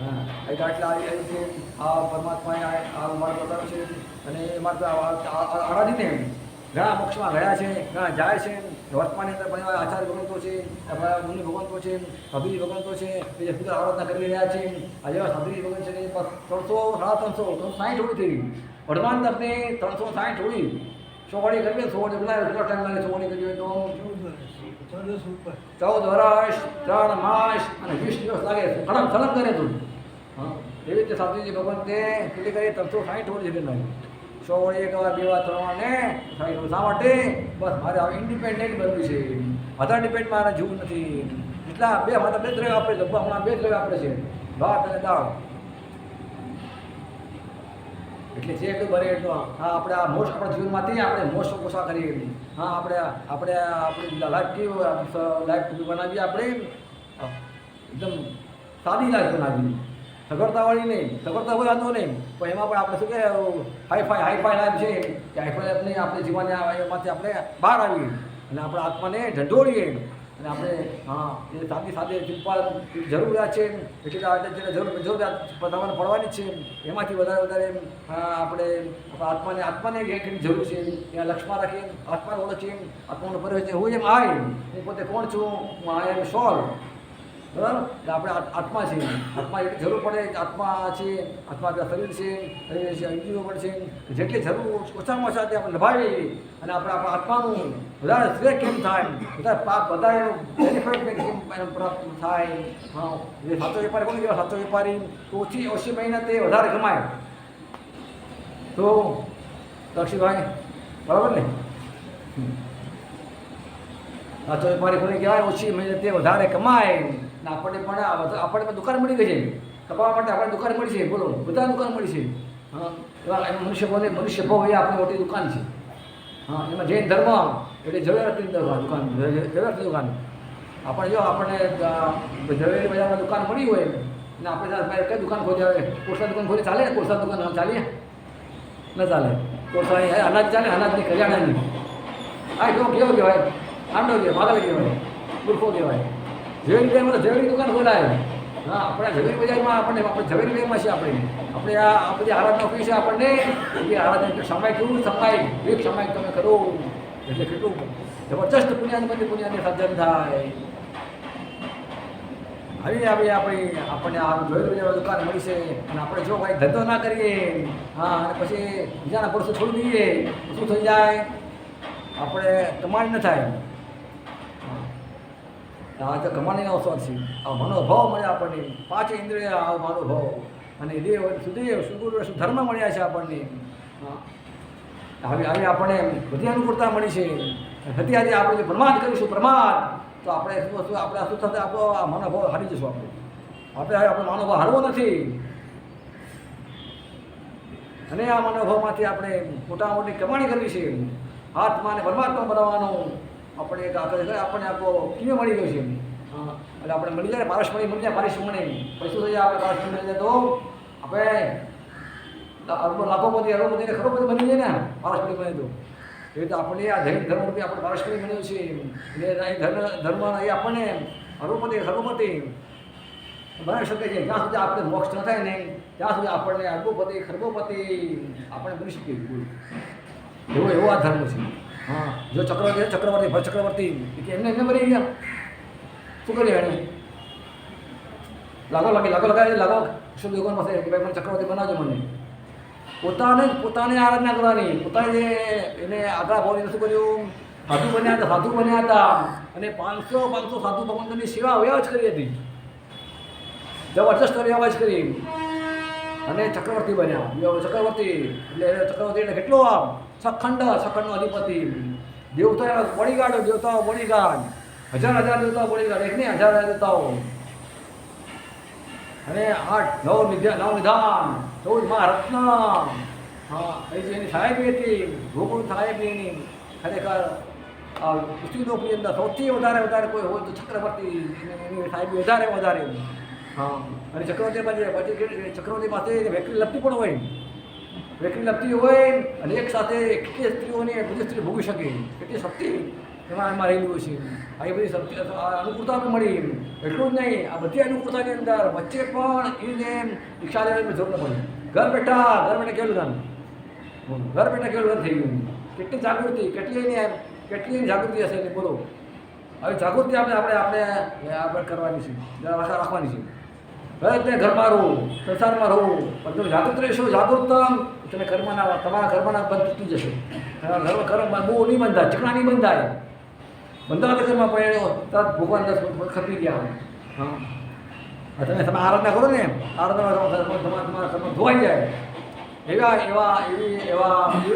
A: હા આટલા આ પરમાત્માએ આ માર્ગ બતાવ્યો છે અને એ માત્ર આરાધીને ઘણા મોક્ષમાં ગયા છે ઘણા જાય છે વર્તમાનની અંદર ઘણા આચાર્ય ભગવંતો છે મુનિ ભગવંતો છે અભિજી ભગવંતો છે એ જે પૂજા આરાધના કરી રહ્યા છે આજે સાધુજી ભગવાન છે 300 360 હોળી થઈ વર્તમાન તમને 360 હોળી 100 હોળી કરીએ 100 હોળી બોલાવે કેટલો ટાઈમ લાગે 100 હોળી કરીએ તો 14 વર્ષ 3 માસ અને 20 દિવસ લાગે ઘણા સલગ કરે તું હા એવી રીતે સાધુજી ભગવંતે કેટલી કરી 360 હોળી જગ્યા લાગે 100 હોળી એક વાર 2 વાર 3 વાર ને શા માટે બસ મારે હવે ઇન્ડિપેન્ડન્ટ બનવું છે વધારે ડિપેન્ડ મારે જીવવું નથી એટલા મારે 2 દ્રવ્ય આપણે લગભગ હમણાં 2 દ્રવ્ય આપણે છે ભાત અને દાળ એટલે જે એટલું બને એટલું હા આપણે આ મોસ્ટ આપણા જીવનમાંથી આપણે મોસ્ટ ઓછા કરીએ હા આપણે આપણી લાઈફ કેવી લાઈફ બનાવીએ આપણે એકદમ સાદી લાઈફ બનાવીએ સગવડતાવાળી નહીં સગવડતા હોય વાંધો નહીં પણ એમાં પણ આપણે શું કે હાઈફાઈ લાઈફ છે કે હાઈફાઈ લાઈફની આપણે જીવનને એમાંથી આપણે બહાર આવીએ અને આપણા આત્માને ઢંઢોળીએ અને આપણે હા એ સાદી સિમ્પલ જરૂરિયાત છે એટલે જરૂરિયાત તમારે પડવાની જ છે એમાંથી વધારે આપણે આત્માને કેટલી જરૂર છે ત્યાં લક્ષ્યમાં રાખીએ આત્માને ઓળખીએ આત્માનો પરિચય છે હું એમ આય હું પોતે કોણ છું હું આઈ એમ સોલ બરાબર એટલે આપણે આત્મા છે આત્મા એટલી જરૂર પડે આત્મા છે આત્મા શરીર છે ઇન્દ્રિયો પણ છે જેટલી જરૂર ઓછામાં ઓછા તે આપણે લભાવીએ અને આપણે આપણા આત્માનું વધારે શ્રેય કેમ થાય વધારે પાપ બધા એનું બેનિફિટ કેમ પ્રાપ્ત થાય હા જે સાચો વેપારી કોણ કહેવાય સાચો વેપારી તો ઓછી મહેનતે વધારે કમાય તો દક્ષિભાઈ બરાબર ને સાચો વેપારી કોને કહેવાય ઓછી મહેનતે વધારે કમાય ને આપણને પણ દુકાન મળી ગઈ છે કપાવવા માટે આપણે દુકાન મળી છે બોલો બધા દુકાન મળી છે હા એવા મનુષ્ય ભાવ એ આપણી મોટી દુકાન છે હા એમાં જૈન ધર્મ એટલે ઝવેરાતની દુકાન ઝવેરાતની દુકાન આપણે જો આપણને ઝવેરી બજારમાં દુકાન મળી હોય ને આપણે કઈ દુકાન ખોલી આવે કોર્સા દુકાન ખોલી ચાલે ને કોર્સા દુકાન ચાલીએ ન ચાલે કોર્સાની અનાજ ચાલે અનાજની કરિયાણાની હા જો કેવો કહેવાય આંડો કહેવાય માધવ કહેવાય ગુરખો કહેવાય ઝવેરી દુકાન ખોલાય હા આપણે ઝવેરી બજારમાં આપણે ઝવેરી બજારમાં છે આપણે આ બધી આરાધના ઓફિસ છે આપણને એ આરાધના સમય કેવું સમય એક સમય તમે કરો એટલે કેટલું જબરજસ્ત પુણ્યાની સર્જન થાય આવી આપણને આ ઝવેરી બજારમાં દુકાન મળી છે અને આપણે જો ભાઈ ધંધો ના કરીએ હા અને પછી બીજાના પડતું છોડી દઈએ શું થઈ જાય આપણે કમાણી ન થાય આ તો કમાણીનો અવસર છે આ મનોભાવ મળ્યા આપણને 5 ઇન્દ્રિય આ મનોભાવ અને દેવ સુધી ધર્મ મળ્યા છે આપણને હવે આપણને બધી અનુકૂળતા મળી છે હતી આજે આપણે જે પ્રમાદ કરીશું પ્રમાદ તો આપણે શું થશે આપણો આ મનોભાવ હારી જશું આપણો મનોભાવ હારવો નથી અને આ મનોભાવમાંથી આપણે મોટી કમાણી કરવી છે આત્માને પરમાત્મા બનાવવાનું આપણે આપણને આખો કિમે મળી ગયો છે હા એટલે આપણે મળી જાય પારસમણી મળી જાય પારિશ્રમણી પછી શું થઈ જાય આપણે પારસમણી મળી જાય તો આપણે લાખોપતિ અરબપતિ ને ખરોપતિ બની જાય ને પારસમણી બને તો એ રીતે આપણે આ જૈન ધર્મથી આપણે પારસમણી મળ્યું છે એટલે ધર્મ એ આપણને અરબપતિ ખરોપતિ બની શકે છે જ્યાં સુધી આપણે મોક્ષ ન થાય ને ત્યાં સુધી આપણને અરબપતિ ખરબોપતિ આપણે બની શકીએ એવો આ ધર્મ છે હા જો ચક્રવર્તી ભર ચક્રવર્તી એમને મરી ગયા શું કરીએ એને લાગો શુભ યોગન પાસે કે ભાઈ મને ચક્રવર્તી બનાવજો મને પોતાની આરાધના કરવાની પોતાને જે એને આગળ ભાવને શું કર્યું સાધુ બન્યા હતા અને 500 સાધુ ભગવંતોની સેવા વ્યાજ કરી હતી જબરજસ્ત અવાજ કરી અને ચક્રવર્તી બન્યા. ચક્રવર્તી એટલે કેટલો આમ સખંડનો અધિપતિ. દેવતાઓ બોડીગાર્ડ, હજાર દેવતાઓ બોડીગાર્ડ, એક નહીં 1000 દેવતાઓ, અને 8 9 નિધાન, 14 મહારત્ન. હા, એની સાહેબી હતી, ગોકુળ સાહેબી એની ખરેખર પૃથ્વીલોકની અંદર સૌથી વધારે કોઈ હોય તો ચક્રવર્તી, એની સાહેબી વધારે. હા, અને પછી ચક્રવર્તી પાસે વેકરી લપટી પણ હોય. વેકરી લપટી હોય અને એક સાથે કેટલી સ્ત્રીઓને બધી સ્ત્રી ભોગવી શકે, કેટલી શક્તિ એમાં રહેલું છે. આ એ બધી શક્તિ અનુકૂળતા પણ મળી. એટલું જ નહીં, આ બધી અનુકૂળતાની અંદર વચ્ચે પણ એને રિક્ષા લેવાની જરૂર ન પડી. ઘર બેઠા કેવું થઈ ગયું. કેટલી જાગૃતિ, કેટલી એની જાગૃતિ હશે એની, બોલો. હવે જાગૃતિ આપણે કરવાની છે, રાખવાની છે. ભલે ઘરમાં રહો, સંસારમાં રહો, પણ તમે જાગૃત રહેશો. તમે તમારા ઘરમાં બંધ તૂટી જશે. ઘરમાં બહુ નહીં બંધાય, ચકણા નહીં બંધાય. બંધાવા ઘરમાં પડ્યો તરત ભગવાન ખપી ગયા. હા, તમે આરાધના કરો ને, તમારા ઘરમાં ધોવાઈ જાય. એવી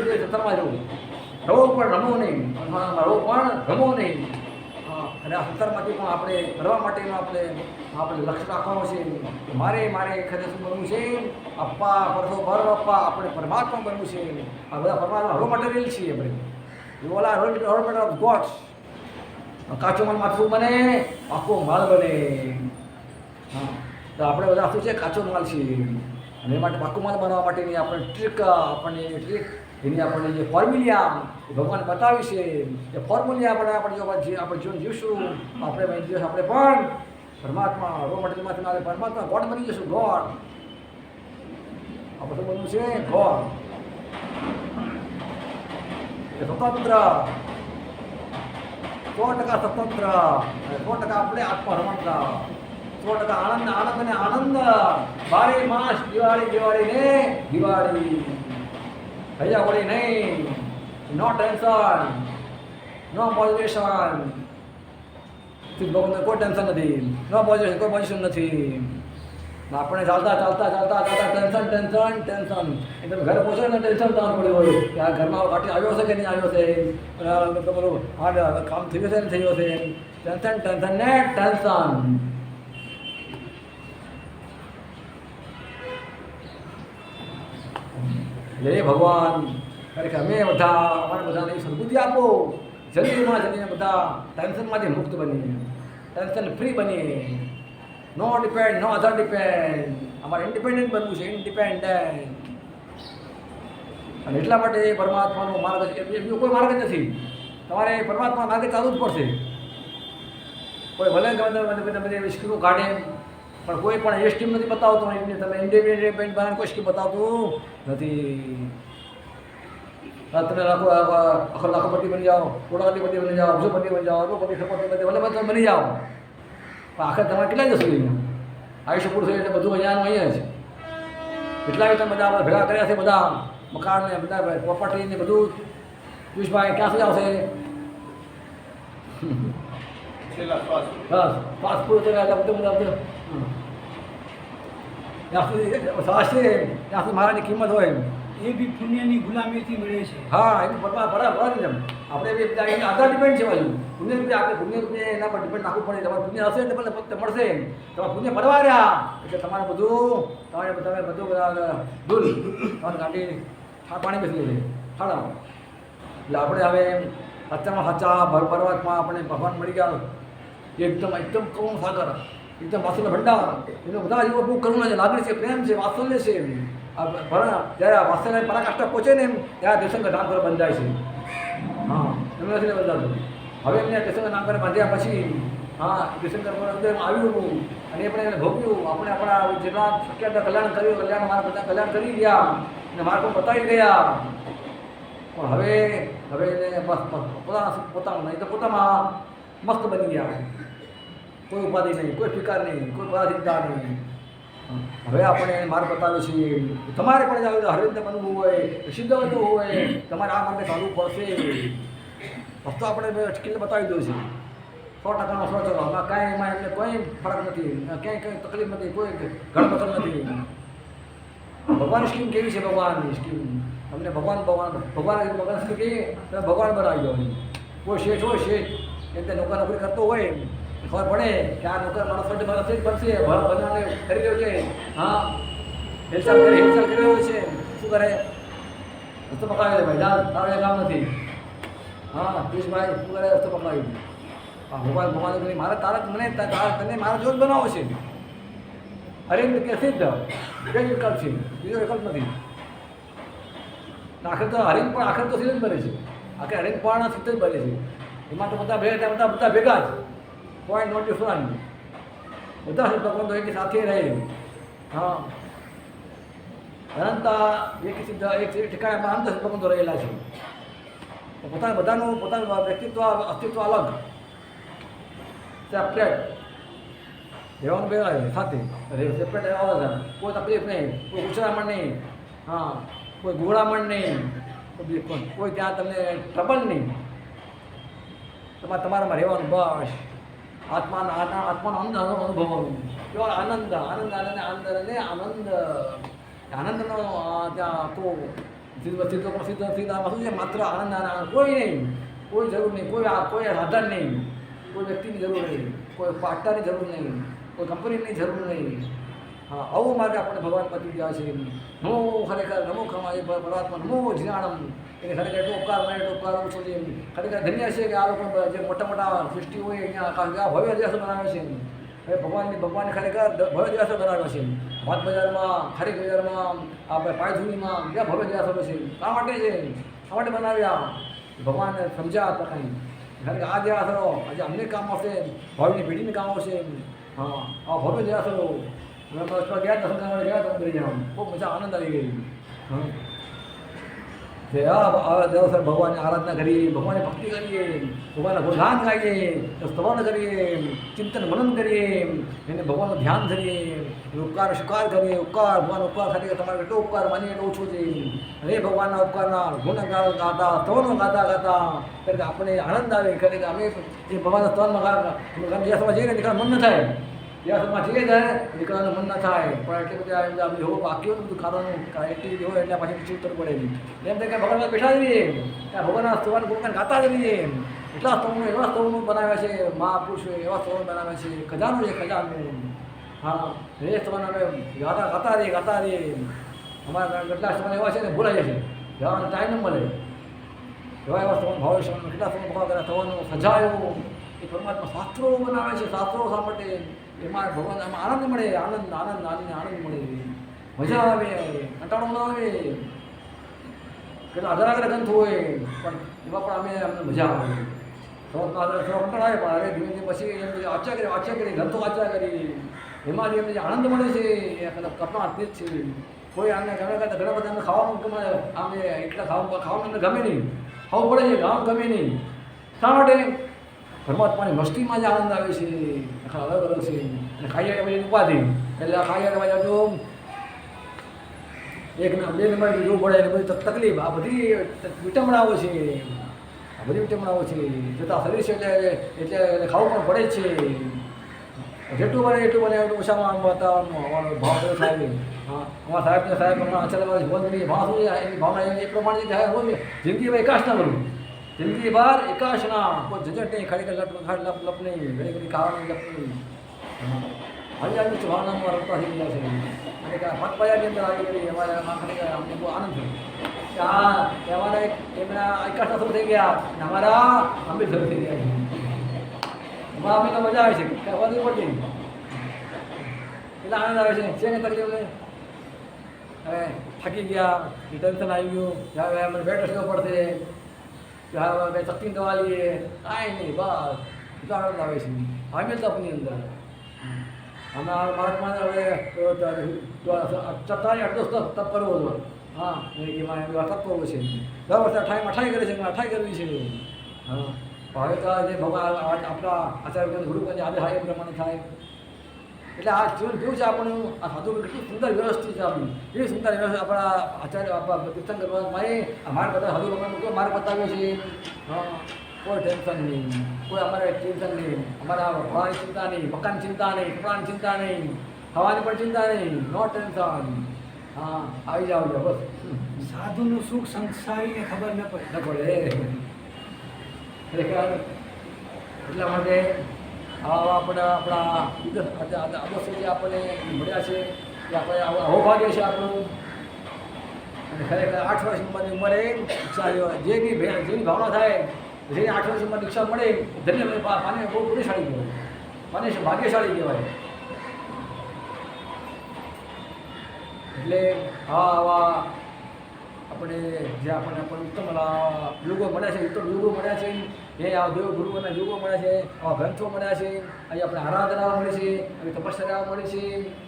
A: રીતે સત્સંગમાં જવું. રવો પણ રમો નહીં. અને આ સંસારમાંથી પણ આપણે કરવા માટેનું આપણે લક્ષ્ય રાખવાનું છે. મારે ખરેખર શું બનવું છે? અપ્પા આપણે પરમાત્મા બનવું છે. આ બધા પરમાત્મા રો મટીરિયલ છીએ આપણે. ઓલા રોમેટર ઓફ ગોડ્સ. કાચો માલ શું બને? પાકો માલ બને. હા, તો આપણે બધા શું છે? કાચો માલ છીએ. અને એ માટે પાકો માલ બનાવવા માટેની આપણે ટ્રીક એની આપણને જે ફોર્મ્યુલા ભગવાન બતાવી છે, એ ફોર્મ્યુલા આપણે જીવન જીવશું, આપણે પણ પરમાત્મા રો મટીરિયલમાંથી પરમાત્મા ગોડ બની જશું. ગોડ આપણે શું બનવું છે? ગોડ. એ સ્વતંત્ર, 100% સ્વતંત્ર, 100% આપણે આત્મરમણ, 100% આનંદ. 12 માસ દિવાળી ભૈયા બોલી નહીં. નો ટેન્શન, નો પોઝિશન. ભગવાનને કોઈ ટેન્શન નથી, નો પોઝિશન, કોઈ પોઝિશન નથી. આપણે ચાલતા ટેન્શન. એ તમે ઘરે પહોંચો ને ટેન્શન તમારું પડ્યું હોય કે આ ઘરમાં કાઢી આવ્યો છે કે નહીં આવ્યો છે, તમારું કામ થયું છે ને થયો છે. ટેન્શન. જય ભગવાન, ખરેખર અમારે બધાને સદબુદ્ધિ આપો. જલ્દીને બધા ટેન્શનમાંથી મુક્ત બનીએ, ટેન્શન ફ્રી બનીએ. નો અધર ડિપેન્ડ. અમારે ઇન્ડિપેન્ડન્ટ બનવું છે, ઇન્ડિપેન્ડન્ટ. અને એટલા માટે પરમાત્માનો માર્ગ છે. બીજો કોઈ માર્ગ જ નથી. તમારે પરમાત્મા માર્ગે ચાલવું જ પડશે. કોઈ ભલે બધી સ્કીમો કાઢે, પણ કોઈ પણ એ સ્કીમ નથી બતાવતો. તમે ઇન્ડિપેન્ડન્ટ બનાવીને કોઈ સ્કીમ બતાવતું નથી. તમે લાખોપતિ બની જાઓ, કરોડોપતિ બની જાઓ, અબજોપતિ બની જાઓ, અબજોપતિ ખરપતિ બની જાઓ, પણ આખરે તમારે કેટલા જશો? આયુષ્ય પૂરું થયું એટલે બધું અહીંયા જ. એટલા તમે બધા ભેગા કર્યા છે, બધા મકાન ને બધા પ્રોપર્ટી ને બધું. પિયુષભાઈ ક્યાંથી આવશે? બસ પાસ પૂરો થયો એટલે બધું બધા ત્યાં સુધી મારાની કિંમત હોય.
B: એ બી પુણ્યની ગુલામીથી મળે છે.
A: હા, એનું બરાબર આપણે બી આધાર ડિપેન્ડ છે. બાજુ પુણ્ય રૂપે આપણે પુણ્ય રૂપે એના પર ડિપેન્ડ રાખવું પડે. તમારું પુણ્ય હશે એટલે મળશે. તમારે પુણ્ય ભરવા રહ્યા એટલે તમારે બધું દૂર તમારે ગાડી પાણી બેસી લે ખાડા. એટલે આપણે હવે સાચામાં સાચા પરમાત્મા આપણે ભગવાન મળી ગયા. એકદમ કરુણ સાગર, એકદમ વાસુદેવ ભંડાર. એનો બધા જીવો બહુ કરુણા છે, લાગણી છે, પ્રેમ છે, વાત્સલ્ય છે. જ્યારે આ વાત્સલ્ય પરાકાષ્ઠા પહોંચે ને ત્યારે દેશંકર નામ પર બંધાય છે. હા, એમને નથી બંધાતું. હવે એમને દેશંકર નામ પર બાંધ્યા પછી દેશંકર આવ્યું અને એ પણ એને ભોગ્યું. આપણે આપણા જેટલા શક્ય હતા કલ્યાણ કર્યું, મારા બધા કલ્યાણ કરી ગયા અને માર્ગો બતાવી ગયા. પણ હવે એને પોતાનું નહીં તો પોતામાં મસ્ત બની ગયા. કોઈ ઉપાધિ નહીં, કોઈ ફિકાર નહીં, કોઈ પરાધીનતા નહીં. હવે આપણે એને માર્ગ બતાવ્યો છીએ. તમારે પણ જાવ હરિંદ બનવું હોય, સિદ્ધ બનવું હોય, તમારે આ માટે ચાલવું પડશે. રસ્તો આપણે સ્કીલ બતાવી દઉં છે. 100%નો સો ચલો આમાં કાંઈ એમાં એમને કોઈ ફરક નથી, ક્યાંય કંઈ તકલીફ નથી, કોઈ ગડબડ નથી. ભગવાનની સ્કીમ કેવી છે? ભગવાનની સ્કીમ તમને ભગવાન સ્કીમ કહીએ તમે ભગવાન બનાવી દો. કોઈ શેઠ હોય, શેઠ એમ તે નોકરી કરતો હોય, ખબર પડે કે આ નોકર મારો ફંડ બનશે બનાવને કરી રહ્યો છે, હા હેલચાલ કરી રહ્યો છે, શું કરે? રસ્તો પકડાવી દે ભાઈ, તારું એ કામ નથી. હા પિયુષભાઈ શું કરે? રસ્તો પકડાવી દે. હા ભગવાન કરી મારે તને મારા જોત બનાવો છે. અરિંદ કે સિદ્ધ બે જ વિકલ્પ છે, બીજો વિકલ્પ નથી. આખર તો હરિંદ પણ આખર તો સિદ્ધ જ બને છે, આખરે હરિંદ પણ સિદ્ધ જ બને છે. એમાં તો બધા ભેગા જ પોઈન્ટ નોટ ડિફરન્ટ, બધા ભગવાન તો એક સાથે રહે. હા અનંતા એક સિદ્ધ એક ઠેકાણામાં અનંત ભગવંતો રહેલા છે. પોતાનું વ્યક્તિત્વ અસ્તિત્વ અલગ સેપરેટ રહેવાનું ભેગા સાથે સેપરેટ રહેવા છે. કોઈ તકલીફ નહીં, કોઈ ઉછરામણ નહીં, હા કોઈ ગોળામણ નહીં, કોઈ ત્યાં તમને ટ્રબલ નહીં. તમારામાં રહેવાનું બસ આત્માનો અનુભવવાનું કેવો આનંદ ત્યાં તો સીધામાં શું છે? માત્ર આનંદ કોઈ નહીં, કોઈ જરૂર નહીં, કોઈ સાધન નહીં, કોઈ વ્યક્તિની જરૂર નહીં, કોઈ પાર્ટનરની જરૂર નહીં, કોઈ કંપનીની જરૂર નહીં. હા આવું માર્ગે આપણે ભગવાન પતી ગયા છે. નમો ખરેખર નમો ખમાય પરમાત્મા નમો જ્ઞાનમ. એને ખરેખર એટલો ઉપકાર મને એટલો ઉપકાર ઓછો છે. ખરેખર ધન્ય છે કે આ લોકો જે મોટા સૃષ્ટિ હોય અહીંયા ભવ્ય દિવસો બનાવે છે. હવે ભગવાનને ખરેખર ભવ્ય દિવસો બનાવ્યા છે. ભાત બજારમાં, ખરીક બજારમાં, આપણે પાયધુનીમાં ક્યાં ભવ્ય દિવસો છે? શા માટે છે? શા માટે બનાવ્યા? ભગવાનને સમજ્યા પ્રકારની ખરેખર આ દિવસો આજે અમને કામ આવશે, ભાવિની પેઢીને કામ આવશે. હા આ ભવ્ય દિવસો ગયા દર્શન કરવા ગયા તો કરી જાઉં ખૂબ મજા આનંદ આવી ગઈ. હા દિવસે ભગવાનની આરાધના કરીએ, ભગવાનની ભક્તિ કરીએ, ભગવાનના ગુણગાન ગાઈએ, સ્તવન કરીએ, ચિંતન મનન કરીએ, એને ભગવાનનું ધ્યાન કરીએ, ઉપકાર સ્વીકાર કરીએ. ભગવાન ઉપકાર ખરેખર તમારે એટલો ઉપકાર માનીએ એટલો ઓછો છે. હરે ભગવાનના ઉપકારના ગુણ ગાતા સ્તવનો ગાતા ખરેખર આપણે આનંદ આવે. ખરેખર અમે એ ભગવાનના સ્તવનમાં જ્યાં જઈને નીકળવા મન ન થાય, ત્યાં જઈએ જાય નીકળવાનું મન ન થાય. પણ એટલી બધી આપણે હોવું બાકી હોય બધું ખાવાનું એક્ટિવિટી હોય એટલે પાછી ચૂતર પડે નહીં. એમ થાય કે ભગવાન બેઠા જ રહીએ, ત્યાં ભગવાનના સ્તવન ગુણગાન ગાતા જ રહીએ. એટલા સ્તવનું એવા સ્તવનું બનાવ્યા છે, મહાપુરુષોએ એવા સ્તવન બનાવ્યા છે. ખજાનું છે ખજાનું. હા એ સ્તવન અમે ગાતા રહીએ. અમારા કેટલા સ્તવન એવા છે ને ભૂલાઈ જાય છે, જવાનો ટાઈમ ન મળે. એવા સ્તવન ભાવેશ્વરનું કેટલા સ્તવન ભગવાન કર્યા. સ્તવનનું સજાયો એ પરમાત્મા શાસ્ત્રો બનાવે છે. શાસ્ત્રો શા માટે? એમાં ભગવાન એમાં આનંદ મળે, આનંદ મળે, મજા આવે, કંટાળો ન આવે. કેટલા હજાર ગ્રંથ હોય પણ એમાં પણ અમને મજા આવે. કંટાળ આવે પણ અરે ધીમે ધીમે પછી એમ વાંચ્યા કરી ગ્રંથો વાંચ્યા કરી એમાંથી એમને જે આનંદ મળે છે એ કપડા તે જ છે. કોઈ આમને ગમે કરતા ઘણા બધા અમને ખાવાનું ગમે, આમે એટલા ખાવાનું અમને ગમે નહીં, ખાવું પડે છે, ગામ ગમે નહીં. શા માટે? પરમાત્માની મસ્તીમાં જ આનંદ આવે છે. અલગ છે. અને ખાઈએ પછી ઉપાધિ એટલે ખાઈએ પછી જો એક બે નંબર જોવું પડે એટલે બધી તકલીફ. આ બધી વિટમણાઓ છે, છતાં શરીર છે એટલે ખાવું પણ પડે જ છે. જેટલું બને એટલું ઓછામાં વાતાવરણનો ભાવ થાય. હા અમારા સાહેબ હમણાં અચાનક જીવન ભાવ શું છે એની ભાવના એ પ્રમાણે જાય હોય. જિંદગીમાં એકાશ ના કરું, જિંદગી બહાર એકાશ ના, કોઈ ઝંઝટ નહીં, ખરેખર લપ નહીં, ઘણી ઘણી ખાવાની લપ નહીં. હરિયાળી ચવાણામાં રમતા થઈ ગયા છે. અને કે હાથ બજારની અંદર આવી ગઈ અમારા ખરેખર અમને બહુ આનંદ થયો કે અમારા એમના એકાશના શરૂ થઈ ગયા અને અમારા અમૃત શરૂ થઈ ગયા છે. એમાં અમે તો મજા આવે છે, કાંઈ વધુ પડતી એટલા આનંદ આવે છે. છે ને તકલીફ નહીં. હવે થાકી ગયા, ટેન્શન આવી ગયું, હવે અમને બેડ રસવો પડશે, હવે શક્તિ દવા લઈએ, કાંઈ નહીં, બસ આનંદ આવે છે. અમે તપની અંદર હમણાં મહાત્માને હવે 48 તપ કરવો હતો. હા એમાં તપ કરવો છે. દર વર્ષે 28 કરે છે, 28 કરવી છે. હા હવે તો જે ભગવાન આપણા આચાર્ય ગુરુકુળ આજે થાય એ પ્રમાણે થાય. એટલે આ જીવન કેવું છે આપણું, આ સાધુ કેટલું સુંદર વ્યવસ્થિત છે. આપણી એવી સુંદર વ્યવસ્થા આપણા આચાર્ય આપણા તીર્થંકર માએ આ માર્ગ બતાવ્યો, સાધુ ભગવાન માર્ગ બતાવ્યો છે. હા કોઈ ટેન્શન નહીં, કોઈ અમારે ટેન્શન નહીં, અમારા ભણવાની ચિંતા નહીં, મકાન ચિંતા નહીં, કપડાની ચિંતા નહીં, ખાવાની પણ ચિંતા નહીં, નો ટેન્શન. હા, આવી જાઓ બસ.
B: સાધુનું સુખ સંસારીને ખબર ન પડે.
A: ન પડે ખરેખર. એટલા માટે આવા આપણા આદર્શો જે આપણને મળ્યા છે એ આપણે અહોભાગ્ય છે આપણું. અને ખરેખર 8 વર્ષની ઉંમરે ઈચ્છા જે બી જેવી ભાવના થાય, જેને 8 વર્ષની ઉંમરની ઈચ્છા મળે ધન્ય પાને બહુ પુણ્યશાળી કહેવાય, પાને ભાગ્યશાળી કહેવાય. એટલે આવા આપણે જે આપણને ઉત્તમ યુગો મળ્યા છે, ઉત્તમ યુગો મળ્યા છે, એ આ દેવ ગુરુઓના યુગો મળ્યા છે, આવા ગ્રંથો મળ્યા છે, અહીં આપણે આરાધનાઓ મળી છે, આવી તપસ્યાઓ મળી છે.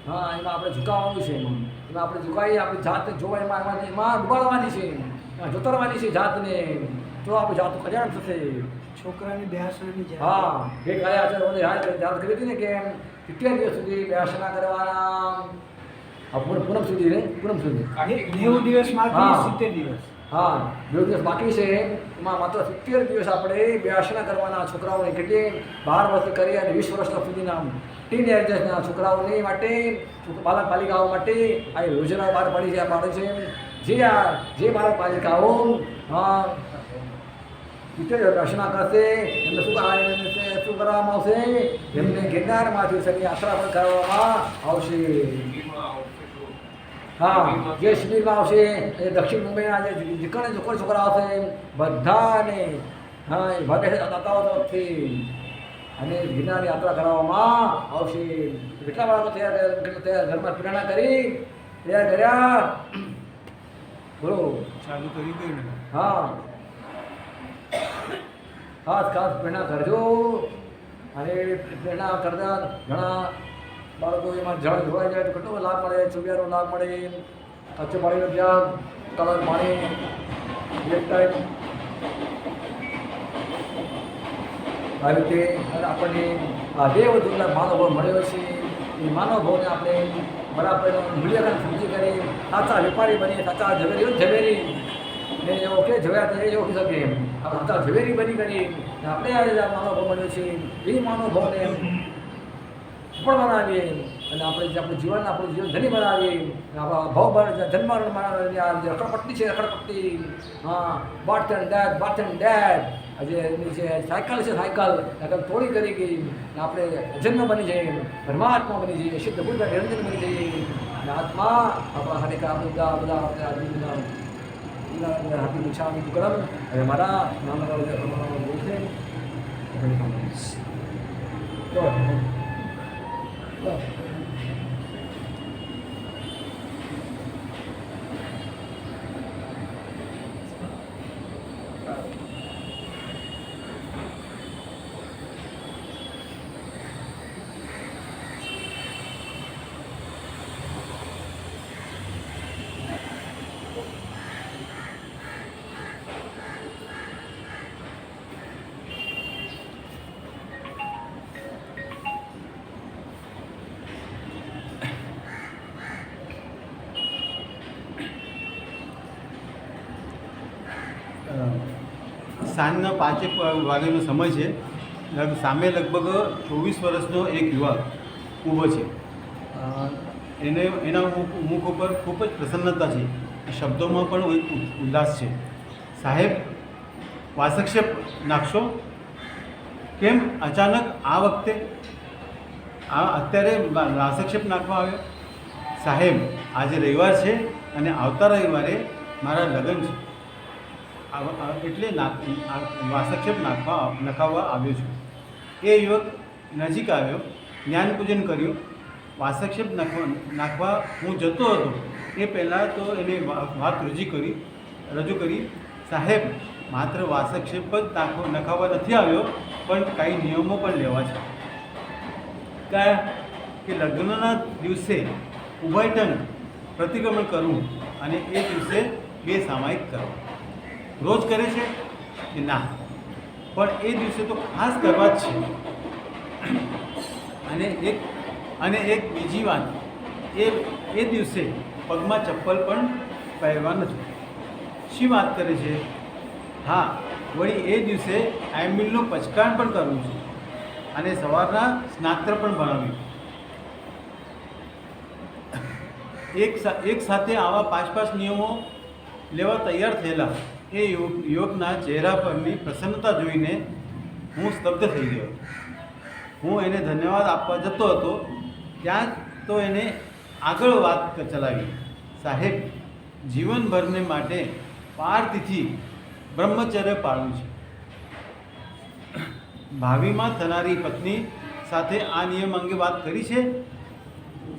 A: હા, એમાં આપણે ઝુકાવવાનું છે, એમાં આપણે ઝુકાવી આપણી જાત જોવા એમાં ડુબાડવાની છે, એમાં જોતરવાની છે જાતને, તો આપણું જાતનું કલ્યાણ થશે.
B: છોકરાની બેસવાની જાય.
A: હા, એ કયા આચાર્યોને યાદ કરી હતી ને કે 70 દિવસ સુધી બેસણા કરવાના. હા, પૂનમ સુધી ને, પૂનમ સુધી
B: 90 દિવસમાંથી 70 દિવસ.
A: હા, 2 દિવસ બાકી છે, એમાં માત્ર 70 દિવસ આપણે બેસણા કરવાના છોકરાઓને. કેટલી 12 વર્ષ કરી અને 20 વર્ષ સુધીના ટીનેજર્સના છોકરાઓને માટે, બાલક બાલિકાઓ માટે આ યોજનાઓ બહાર પાડી છે. જે બાળક બાલિકાઓ દર્શના કરશે એમને શું કરવામાં આવશે? એમને ગિરનારમાંથી શનિ યાત્રા પણ કરવામાં આવશે. હા, જે શિબિરમાં આવશે એ દક્ષિણ મુંબઈના જે કોઈ છોકરા આવશે બધાને, હા, એ ભાગ્યશાળી તરફથી અને ગિરનારની યાત્રા કરાવવામાં આવશે. કેટલા બાળકો તૈયાર ઘરમાં પ્રેરણા કરી તૈયાર કર્યા? બોલો,
B: ચાલુ કરી ગયું ને.
A: હા, ખાસ પ્રેરણા કરજો. અને પ્રેરણા કરતા ઘણા બાળકો એમાં જળ ધોવાઈ જાય તો કેટલો લાભ મળે, ચુબિયાનો લાભ મળે, કચ્છો પાણીનો ત્યાગ, કલર પાણી એક ટાઈમ આવી રીતે. અને આપણને આ દેવ દુર્લભ માનવ મળ્યો છે. એ માનવભાવને આપણે બરાબર મૂલ્યાંકન સમજી કરી સાચા વેપારી બની, સાચા ઝવેરી ને એવો કે ઝવેરા એ ઓળખી શકે એમ આપણે સાચા ઝવેરી બની કરી આપણે આ માનવભાવ મળ્યો છે. એ માનવભાવને સફળ બનાવીએ અને આપણું જીવન ધની બનાવીએ. આપણા ભાવ જન્મ રખડપટ્ટી છે, રખડપટ્ટી. હા, બર્થ એન્ડ ડેથ. આજે એની જે સાયકલ છે, સાયકલ તોડી કરી ગઈ. આપણે જન્મ બની જઈએ, પરમાત્મા બની જઈએ, સિદ્ધ બુદ્ધ નિરંજન બની જઈએ. અને આત્મા આપણા હાથે બધા હાથી પૂછાવી કરમ. હવે મારા નાના બોલશે
C: સાંજના 5 વાગ્યાનો સમય છે. સામે લગભગ 24 વર્ષનો એક યુવક ઊભો છે. એના મુખ ઉપર ખૂબ જ પ્રસન્નતા છે, શબ્દોમાં પણ ઉલ્લાસ છે. સાહેબ, વાસક્ષેપ નાખશો? કેમ અચાનક આ વખતે અત્યારે વાસક્ષેપ નાખવા આવ્યો? સાહેબ, આજે રવિવાર છે અને આવતા રવિવારે મારા લગ્ન છે, એટલે વાસક્ષેપ નખાવવા આવ્યો છું. એ યુવક નજીક આવ્યો, જ્ઞાન પૂજન કર્યું. વાસક્ષેપ નાખવા હું જતો હતો એ પહેલાં તો એને વાત રજૂ કરી. સાહેબ, માત્ર વાસક્ષેપ જ નખાવવા નથી આવ્યો, પણ કાંઈ નિયમો પણ લેવા છે. કયા કે લગ્નના દિવસે ઉભયટન પ્રતિક્રમણ કરવું અને એ દિવસે 2 સામાયિક કરવા. રોજ કરે છે કે ના, પણ એ દિવસે તો ખાસ કરવા જ છે. અને એક બીજી વાત, એ દિવસે પગમાં ચપ્પલ પણ પહેરવા નથી. શી વાત કરે છે? હા, વળી એ દિવસે આઈએમબીલનું પચકાણ પણ કરવું છે અને સવારના સ્નાત્ર પણ ભણાવ્યું. એક સાથે આવા 5 નિયમો લેવા તૈયાર થયેલા એ યુવકના ચહેરા પરની પ્રસન્નતા જોઈને હું સ્તબ્ધ થઈ ગયો. હું એને ધન્યવાદ આપવા જતો હતો ત્યાં તો એને આગળ વાત ચલાવી. સાહેબ, જીવનભરને માટે પારતિથી બ્રહ્મચર્ય પાળવું છે. ભાવિમાં થનારી પત્ની સાથે આ નિયમ અંગે વાત કરી છે.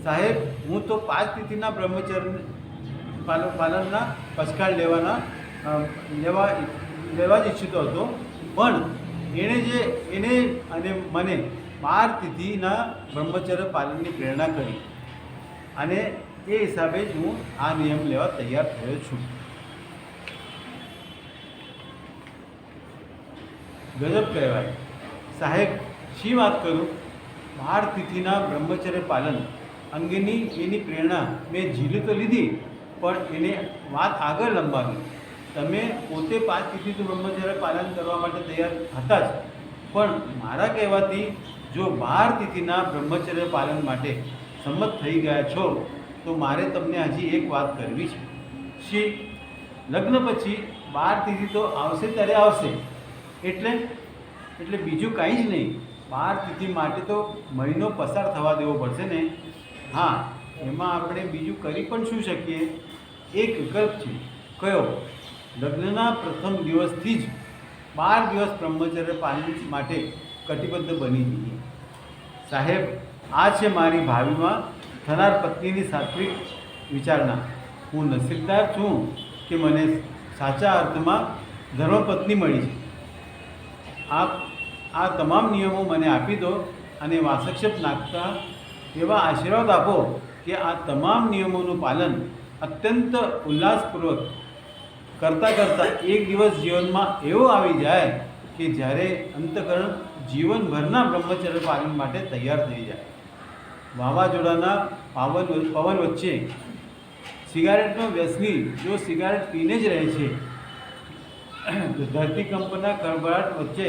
C: સાહેબ, હું તો 5 તિથિના બ્રહ્મચર્ય પાલનના પચકાળ લેવા જ ઈચ્છતો હતો, પણ એને અને મને 12 તિથિના બ્રહ્મચર્ય પાલનની પ્રેરણા કરી અને એ હિસાબે જ હું આ નિયમ લેવા તૈયાર થયો છું. ગજબ કહેવાય. સાહેબ, શી વાત કરું, 12 તિથિના બ્રહ્મચર્ય પાલન અંગેની એની પ્રેરણા મેં ઝીલી તો લીધી, પણ એને વાત આગળ લંબાવી. તમે પોતે 5 તિથિનું બ્રહ્મચર્ય પાલન કરવા માટે તૈયાર હતા જ, પણ મારા કહેવાથી જો 12 તિથિના બ્રહ્મચર્ય પાલન માટે સંમત થઈ ગયા છો તો મારે તમને હજી એક વાત કરવી છે. શી? લગ્ન પછી 12 તિથિ તો આવશે ત્યારે આવશે, એટલે બીજું કાંઈ જ નહીં. 12 તિથિ માટે તો મહિનો પસાર થવા દેવો પડશે ને. હા, એમાં આપણે બીજું કરી પણ શું શકીએ? એક વિકલ્પ છે. કયો? લગ્નના પ્રથમ દિવસથી જ 12 દિવસ બ્રહ્મચર્ય પાલન માટે કટિબદ્ધ બની જઈએ. સાહેબ, આ છે મારી ભાવિમાં થનાર પત્નીની સાત્વિક વિચારણા. હું નસીબદાર છું કે મને સાચા અર્થમાં ધર્મપત્ની મળી છે. આપ આ તમામ નિયમો મને આપી દો અને વાસક્ષેપ નાખતા એવા આશીર્વાદ આપો કે આ તમામ નિયમોનું પાલન અત્યંત ઉલ્લાસપૂર્વક કરતાં એક દિવસ જીવનમાં એવો આવી જાય કે જ્યારે અંતઃકરણ જીવનભરના બ્રહ્મચર્ય પાલન માટે તૈયાર થઈ જાય. વાવાઝોડાના પવન વચ્ચે સિગારેટનો વ્યસની જો સિગારેટ પીને જ રહે છે, ધરતીકંપના ખળભળાટ વચ્ચે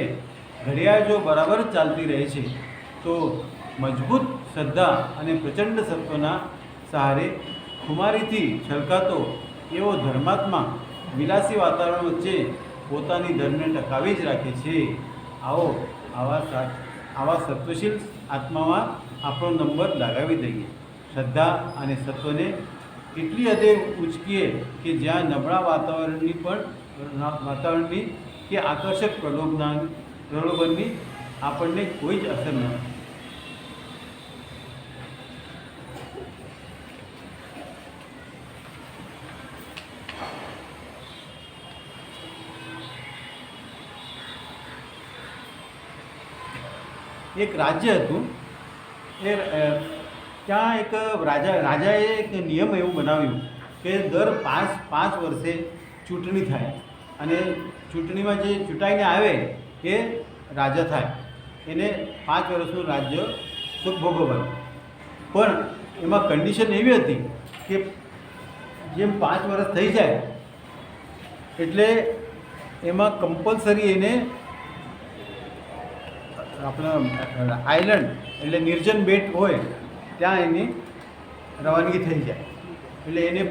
C: ઘડિયાળ જો બરાબર જ ચાલતી રહે છે, તો મજબૂત શ્રદ્ધા અને પ્રચંડ સત્વના સહારે ખુમારીથી છલકાતો એવો ધર્માત્મા વિલાસી વાતાવરણ વચ્ચે પોતાની ધર્મને ટકાવી જ રાખે છે. આવો આવા સત્વશીલ આત્મામાં આપણો નંબર લગાવી દઈએ. શ્રદ્ધા અને સત્વને એટલી હદે ઉચકીએ કે જ્યાં નબળા વાતાવરણની કે આકર્ષક પ્રલોભનની આપણને કોઈ જ અસર ન થાય. એક રાજ્ય હતું. ત્યાં એક રાજાએ એક નિયમ એવું બનાવ્યું કે દર 5 વર્ષે ચૂંટણી થાય અને ચૂંટણીમાં જે ચૂંટાઈને આવે એ રાજા થાય. એને 5 વર્ષનું રાજ્ય સુખ ભોગવવાનું. પણ એમાં કન્ડિશન એવી હતી કે જેમ 5 વર્ષ થઈ જાય એટલે એમાં કમ્પલસરી એને આપણા આઇલેન્ડ એટલે નિર્જન બેટ હોય ત્યાં એની રવાનગી થઈ જાય. એટલે એને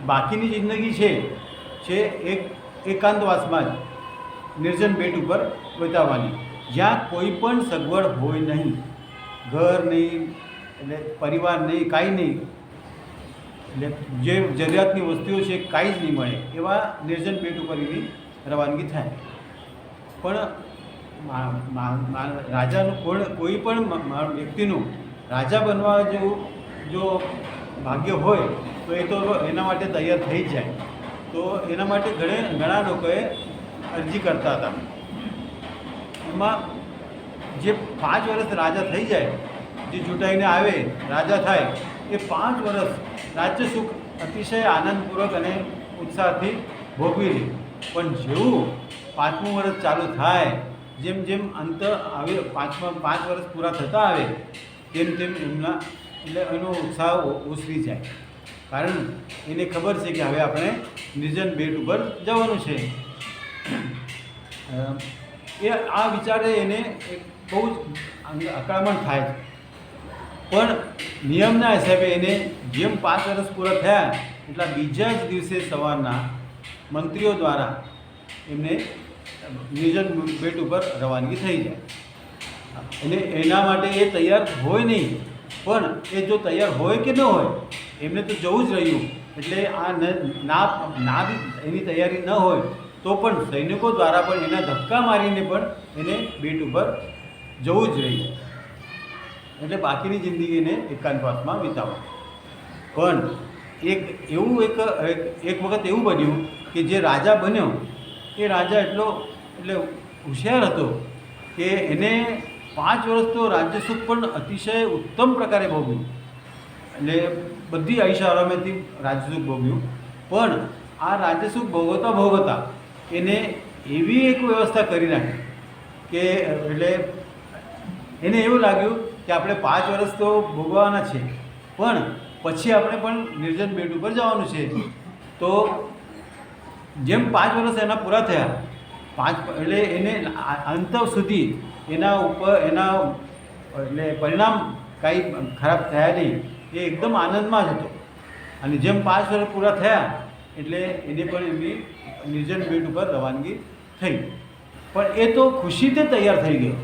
C: બાકીની જિંદગી છે એકાંતવાસમાં જ નિર્જન બેટ ઉપર વિતાવવાની, જ્યાં કોઈ પણ સગવડ હોય નહીં, ઘર નહીં, એટલે પરિવાર નહીં, કાંઈ નહીં, એટલે જે જરૂરિયાતની વસ્તુઓ છે કાંઈ જ નહીં મળે એવા નિર્જન બેટ ઉપર એની રવાનગી થાય. પણ રાજાનું કોઈ પણ વ્યક્તિનું રાજા બનવા જેવું જો ભાગ્ય હોય તો એ તો એના માટે તૈયાર થઈ જ જાય. તો એના માટે ઘણા લોકોએ અરજી કરતા હતા. એમાં જે 5 વર્ષ રાજા થઈ જાય, જે ચૂંટાઈને આવે રાજા થાય, એ 5 વર્ષ રાજ્ય સુખ અતિશય આનંદપૂર્વક અને ઉત્સાહથી ભોગવી લે. પણ જેવું 5મું વર્ષ ચાલુ થાય, જેમ અંત આવે, 5 વર્ષ પૂરા થતા આવે તેમ એનો ઉત્સાહ ઓસરી જાય. કારણ એને ખબર છે કે હવે આપણે નિર્જન બેટ ઉપર જવાનું છે. એ આ વિચારે એને એક બહુ જ અકળામણ થાય છે. પણ નિયમના હિસાબે એને જેમ 5 વર્ષ પૂરા થયા એટલા બીજા જ દિવસે સવારના મંત્રીઓ દ્વારા એમને નિર્જન બેટ ઉપર રવાનગી થઈ જાય. અને એના માટે એ તૈયાર હોય નહીં, પણ એ જો તૈયાર હોય કે ન હોય એમને તો જવું જ રહ્યું. એટલે આ ના બી એની તૈયારી ન હોય તો પણ સૈનિકો દ્વારા પણ એના ધક્કા મારીને પણ એને બેટ ઉપર જવું જ રહ્યું. એટલે બાકીની જિંદગી એને એકાંતવાસમાં વિતાવો. પણ એક વખત એવું બન્યું કે જે રાજા બન્યો એ રાજા એટલે હોશિયાર હતો કે એને 5 વર્ષ તો રાજ્ય સુખ પણ અતિશય ઉત્તમ પ્રકારે ભોગ્યું. એટલે બધી આયુષ્ય આરામેથી રાજ્ય સુખ ભોગ્યું. પણ આ રાજ્ય સુખ ભોગવતા એને એવી એક વ્યવસ્થા કરી નાખી કે એટલે એને એવું લાગ્યું કે આપણે 5 વર્ષ તો ભોગવવાના છે, પણ પછી આપણે પણ નિર્જન બેટ ઉપર જવાનું છે. તો જેમ 5 વર્ષ એના પૂરા થયા, એટલે એને અંત સુધી એના એટલે પરિણામ કાંઈ ખરાબ થયા નહીં. એ એકદમ આનંદમાં જ હતો. અને જેમ 5 વર્ષ પૂરા થયા એટલે એને પણ એમની નિર્જન બેટ ઉપર રવાનગી થઈ. પણ એ તો ખુશીથી તૈયાર થઈ ગયો.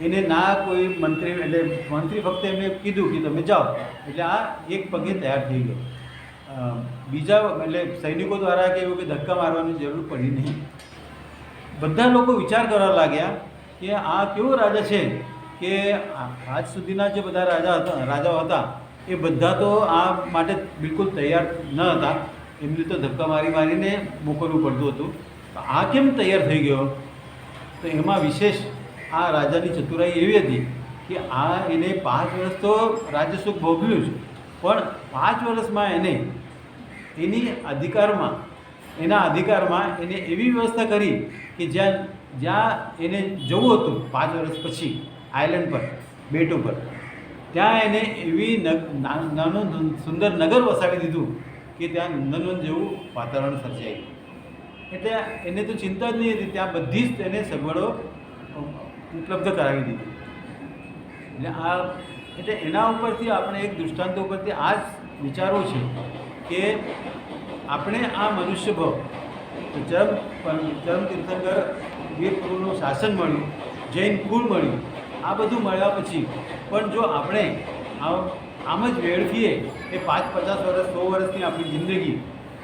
C: એને ના કોઈ મંત્રી ફક્ત એમને કીધું કે તમે જાઓ એટલે આ એક પગે તૈયાર થઈ ગયો. બીજા એટલે સૈનિકો દ્વારા કે એવું કે ધક્કા મારવાની જરૂર પડી નહીં. બધા લોકો વિચાર કરવા લાગ્યા કે આ કેવો રાજા છે કે આજ સુધીના જે બધા રાજાઓ હતા એ બધા તો આ માટે બિલકુલ તૈયાર ન હતા. એમને તો ધક્કા મારીને મોકલવું પડતું હતું. તો આ કેમ તૈયાર થઈ ગયો? તો એમાં વિશેષ આ રાજાની ચતુરાઈ એવી હતી કે એને 5 વર્ષ તો રાજ્ય સુખ ભોગવ્યું જ, પણ 5 વર્ષમાં એના અધિકારમાં એને એવી વ્યવસ્થા કરી કે જ્યાં એને જવું હતું 5 વર્ષ પછી આઇલેન્ડ પર બેટ ઉપર, ત્યાં એને એવી નાનું સુંદર નગર વસાવી દીધું કે ત્યાં નંદનવન જેવું વાતાવરણ સર્જાયું. એટલે એને તો ચિંતા જ નહીં હતી, ત્યાં બધી જ એને સગવડો ઉપલબ્ધ કરાવી દીધી. એટલે એના ઉપરથી આપણે એક દૃષ્ટાંત ઉપરથી આ જ વિચારવું છે કે આપણે આ મનુષ્ય ભાવ ચરમ તીર્થંકર વીરપુરુનું શાસન મળ્યું, જૈન કુળ મળ્યું, આ બધું મળ્યા પછી પણ જો આપણે આમ જ વેડફીએ એ 5-50 વર્ષ 100 વર્ષની આપણી જિંદગી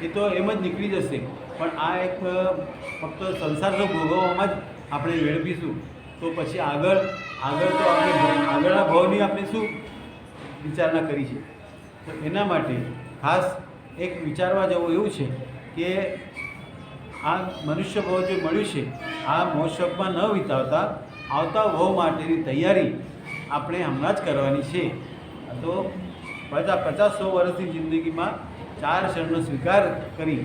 C: એ તો એમ જ નીકળી જશે. પણ આ એક ફક્ત સંસાર જો ભોગવવામાં જ આપણે વેડફીશું તો પછી આગળ તો આપણે આગળના ભાવની આપણે શું વિચારણા કરી છે. તો એના માટે ખાસ એક વિચારવા જેવું એવું છે કે આ મનુષ્ય ભાવ જે મળ્યું છે આ મહોત્સવમાં ન વિતાવતા આવતા ભાવ માટેની તૈયારી આપણે હમણાં જ કરવાની છે. તો 50-100 વર્ષની જિંદગીમાં 4 શરણનો સ્વીકાર કરી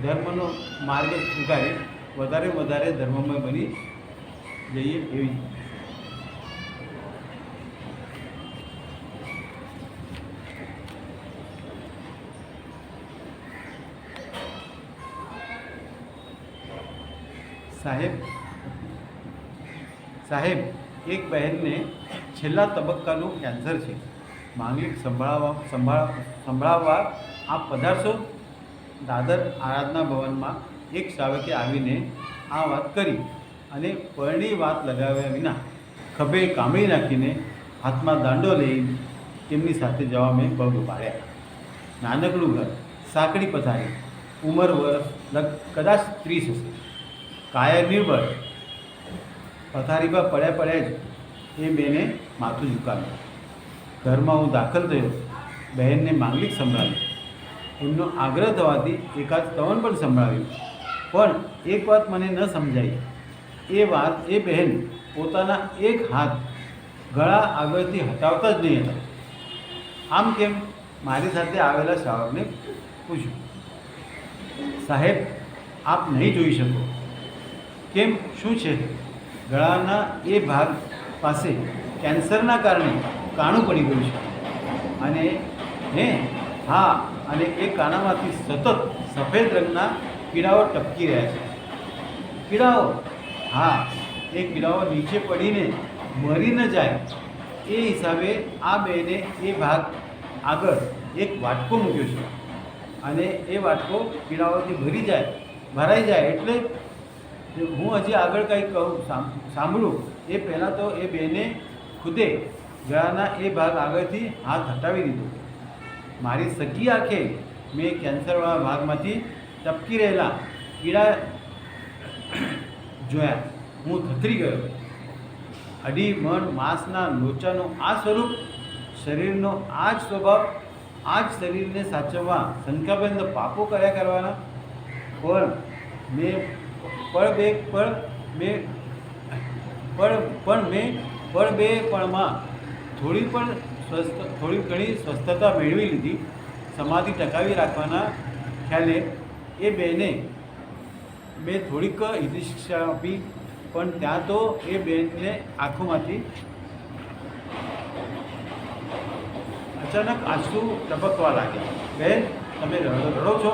C: ધર્મનો માર્ગ સ્વીકારી વધારે ધર્મમય બની જઈએ એવી. સાહેબ એક બહેનને છેલ્લા તબક્કાનું કેન્સર છે. માંગલિક સંભળાવવા આપ પધારશો? દાદર આરાધના ભવનમાં એક શ્રાવકે આવીને આ વાત કરી અને પરણી વાત લગાવ્યા વિના ખભે કામળી નાખીને હાથમાં દાંડો લઈ તેમની સાથે જવા મેં પગ ઉપાડ્યા. નાનકડું ઘર, સાંકડી પથારી, ઉંમર વર્ષ કદાચ 30 હશે. કાયા નિર્બળ, પથારી પર પડ્યા જ એ બેને માથું ઝુકાવ્યું. ઘરમાં હું દાખલ થયો. બહેનને માંગલિક સંભળાવી. એમનો આગ્રહ થવાથી એકાદ સ્તવન પણ સંભળાવ્યું. પણ એક વાત મને ન સમજાઈ. એ બહેન પોતાના એક હાથ ગળા આગળથી હટાવતા જ નહીં હતા. આમ કેમ? મારી સાથે આવેલા શ્રાવકને પૂછ્યું. સાહેબ, આપ નહીં જોઈ શકો. કેમ, શું છે? ગળાના એ ભાગ પાસે કેન્સરના કારણે કાણું પડી ગયું છે અને હા, અને એ કાણામાંથી સતત સફેદ રંગના કીડાઓ ટપકી રહ્યા છે. કીડાઓ હા, એ કીડાઓ નીચે પડીને મરી ન જાય એ હિસાબે આ બેને એ ભાગ આગળ એક વાટકો મૂક્યો છે અને એ વાટકો કીડાઓથી ભરાઈ જાય એટલે હું હજી આગળ કંઈક કહું સાંભળું એ પહેલાં તો એ બેને ખુદે ગળાના એ ભાગ આગળથી હાથ હટાવી દીધો. મારી સગી આંખે મેં કેન્સરવાળા ભાગમાંથી ટપકી રહેલા કીડા જોયા. હું થથરી ગયો. અડી મણ માંસના લોચાનું આ સ્વરૂપ, શરીરનો આ જ સ્વભાવ, આ જ શરીરને સાચવવા સંખ્યાબંધ પાપો કર્યા કરવાના. પણ મેં પળ બે પળમાં થોડી ઘણી સ્વસ્થતા મેળવી લીધી. સમાધિ ટકાવી રાખવાના ખ્યાલે એ બેને મેં થોડીક હિતી શિક્ષા આપી, પણ ત્યાં તો એ બેનને આંખોમાંથી અચાનક આંસુ ટપકવા લાગ્યા. બેન, તમે રડો છો?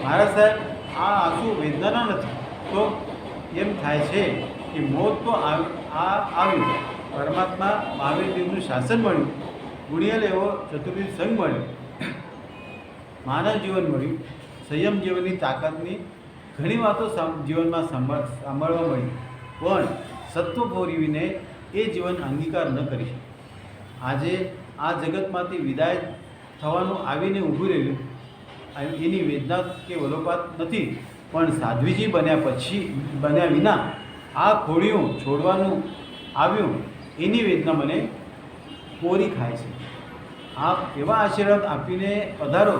C: મારા સાહેબ, આ આંસુ વેદનાના નથી. તો એમ થાય છે કે મોત તો આવ્યું, પરમાત્મા મહાવીરદેવનું શાસન મળ્યું, ગુણિયલ એવો ચતુર્વિધ સંઘ મળ્યો, માનવ જીવન મળ્યું, સંયમ જીવનની તાકાતની ઘણી વાતો જીવનમાં સાંભળવા મળી, પણ સત્વ ભોરવીને એ જીવન અંગીકાર ન કરી શકે. આજે આ જગતમાંથી વિદાય થવાનું આવીને ઊભું રહેલું, એની વેદના કે વલોપાત નથી, પણ સાધ્વીજી બન્યા વિના આ ખોડિયું છોડવાનું આવ્યું એની વેદના મને કોરી ખાય છે. આપ એવા આશીર્વાદ આપીને પધારો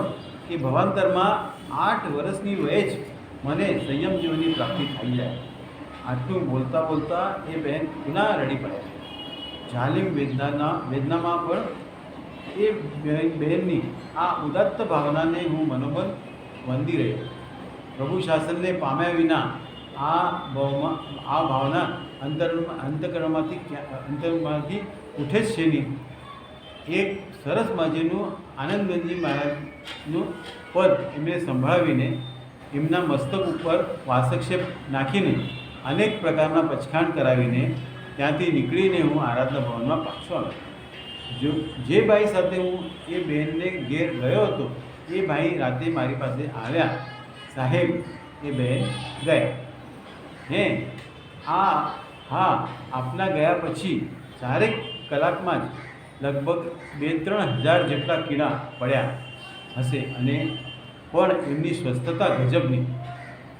C: કે ભવાંતરમાં 8 વર્ષની વયે જ મને સંયમ જીવનની પ્રાપ્તિ થઈ જાય. આટલું બોલતા બોલતા એ બહેન પુનઃ રડી પડ્યા. જાલિમ વેદનામાં પણ એ બહેનની આ ઉદાત્ત ભાવનાને હું મનોબળ વંદી રહ્યો. પ્રભુ શાસનને પામ્યા વિના આ ભાવના અંતરમાંથી ઉઠે જ છે નહીં. એક સરસ મજાનું આનંદગંજી મહારાજનું પદ એમણે સંભળાવીને એમના મસ્તક ઉપર વાસક્ષેપ નાખીને અનેક પ્રકારના પચખાણ કરાવીને ત્યાંથી નીકળીને હું આરાધના ભવનમાં પાછો આવ્યો. જે ભાઈ સાથે હું એ બહેનને ઘેર ગયો હતો એ ભાઈ રાતે મારી પાસે આવ્યા. સાહેબ, એ બહેન ગયા. હા, આપના ગયા પછી 4 કલાકમાં જ લગભગ 2-3 હજાર જેટલા કીડા પડ્યા હશે, અને પણ એમની સ્વસ્થતા ગજબની.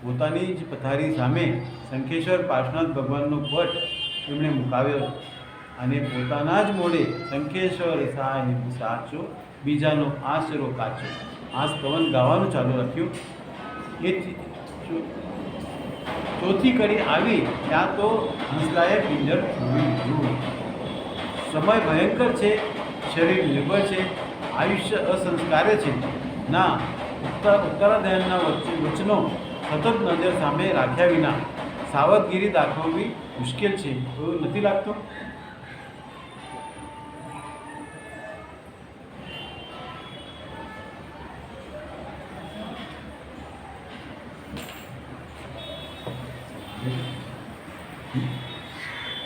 C: પોતાની જ પથારી સામે શંખેશ્વર પાર્શ્વનાથ ભગવાનનો પટ એમણે મુકાવ્યો અને પોતાના જ મોઢે શંખેશ્વર સાહેબ સાચો, બીજાનો આશરો કાચો આ સ્તવન ગાવાનું ચાલુ રાખ્યું. એ ચોથી કડી આવી ત્યાં તો હંસલાએ પિંજર છોડી દીધું. સમય ભયંકર છે, શરીર નિર્બળ છે, આયુષ્ય અસંસ્કાર્ય છે. ના, ઉત્તરાધ્યાયના વચનો સતત નજર સામે રાખ્યા વિના સાવધગીરી દાખવવી મુશ્કેલ છે. એવું નથી લાગતું?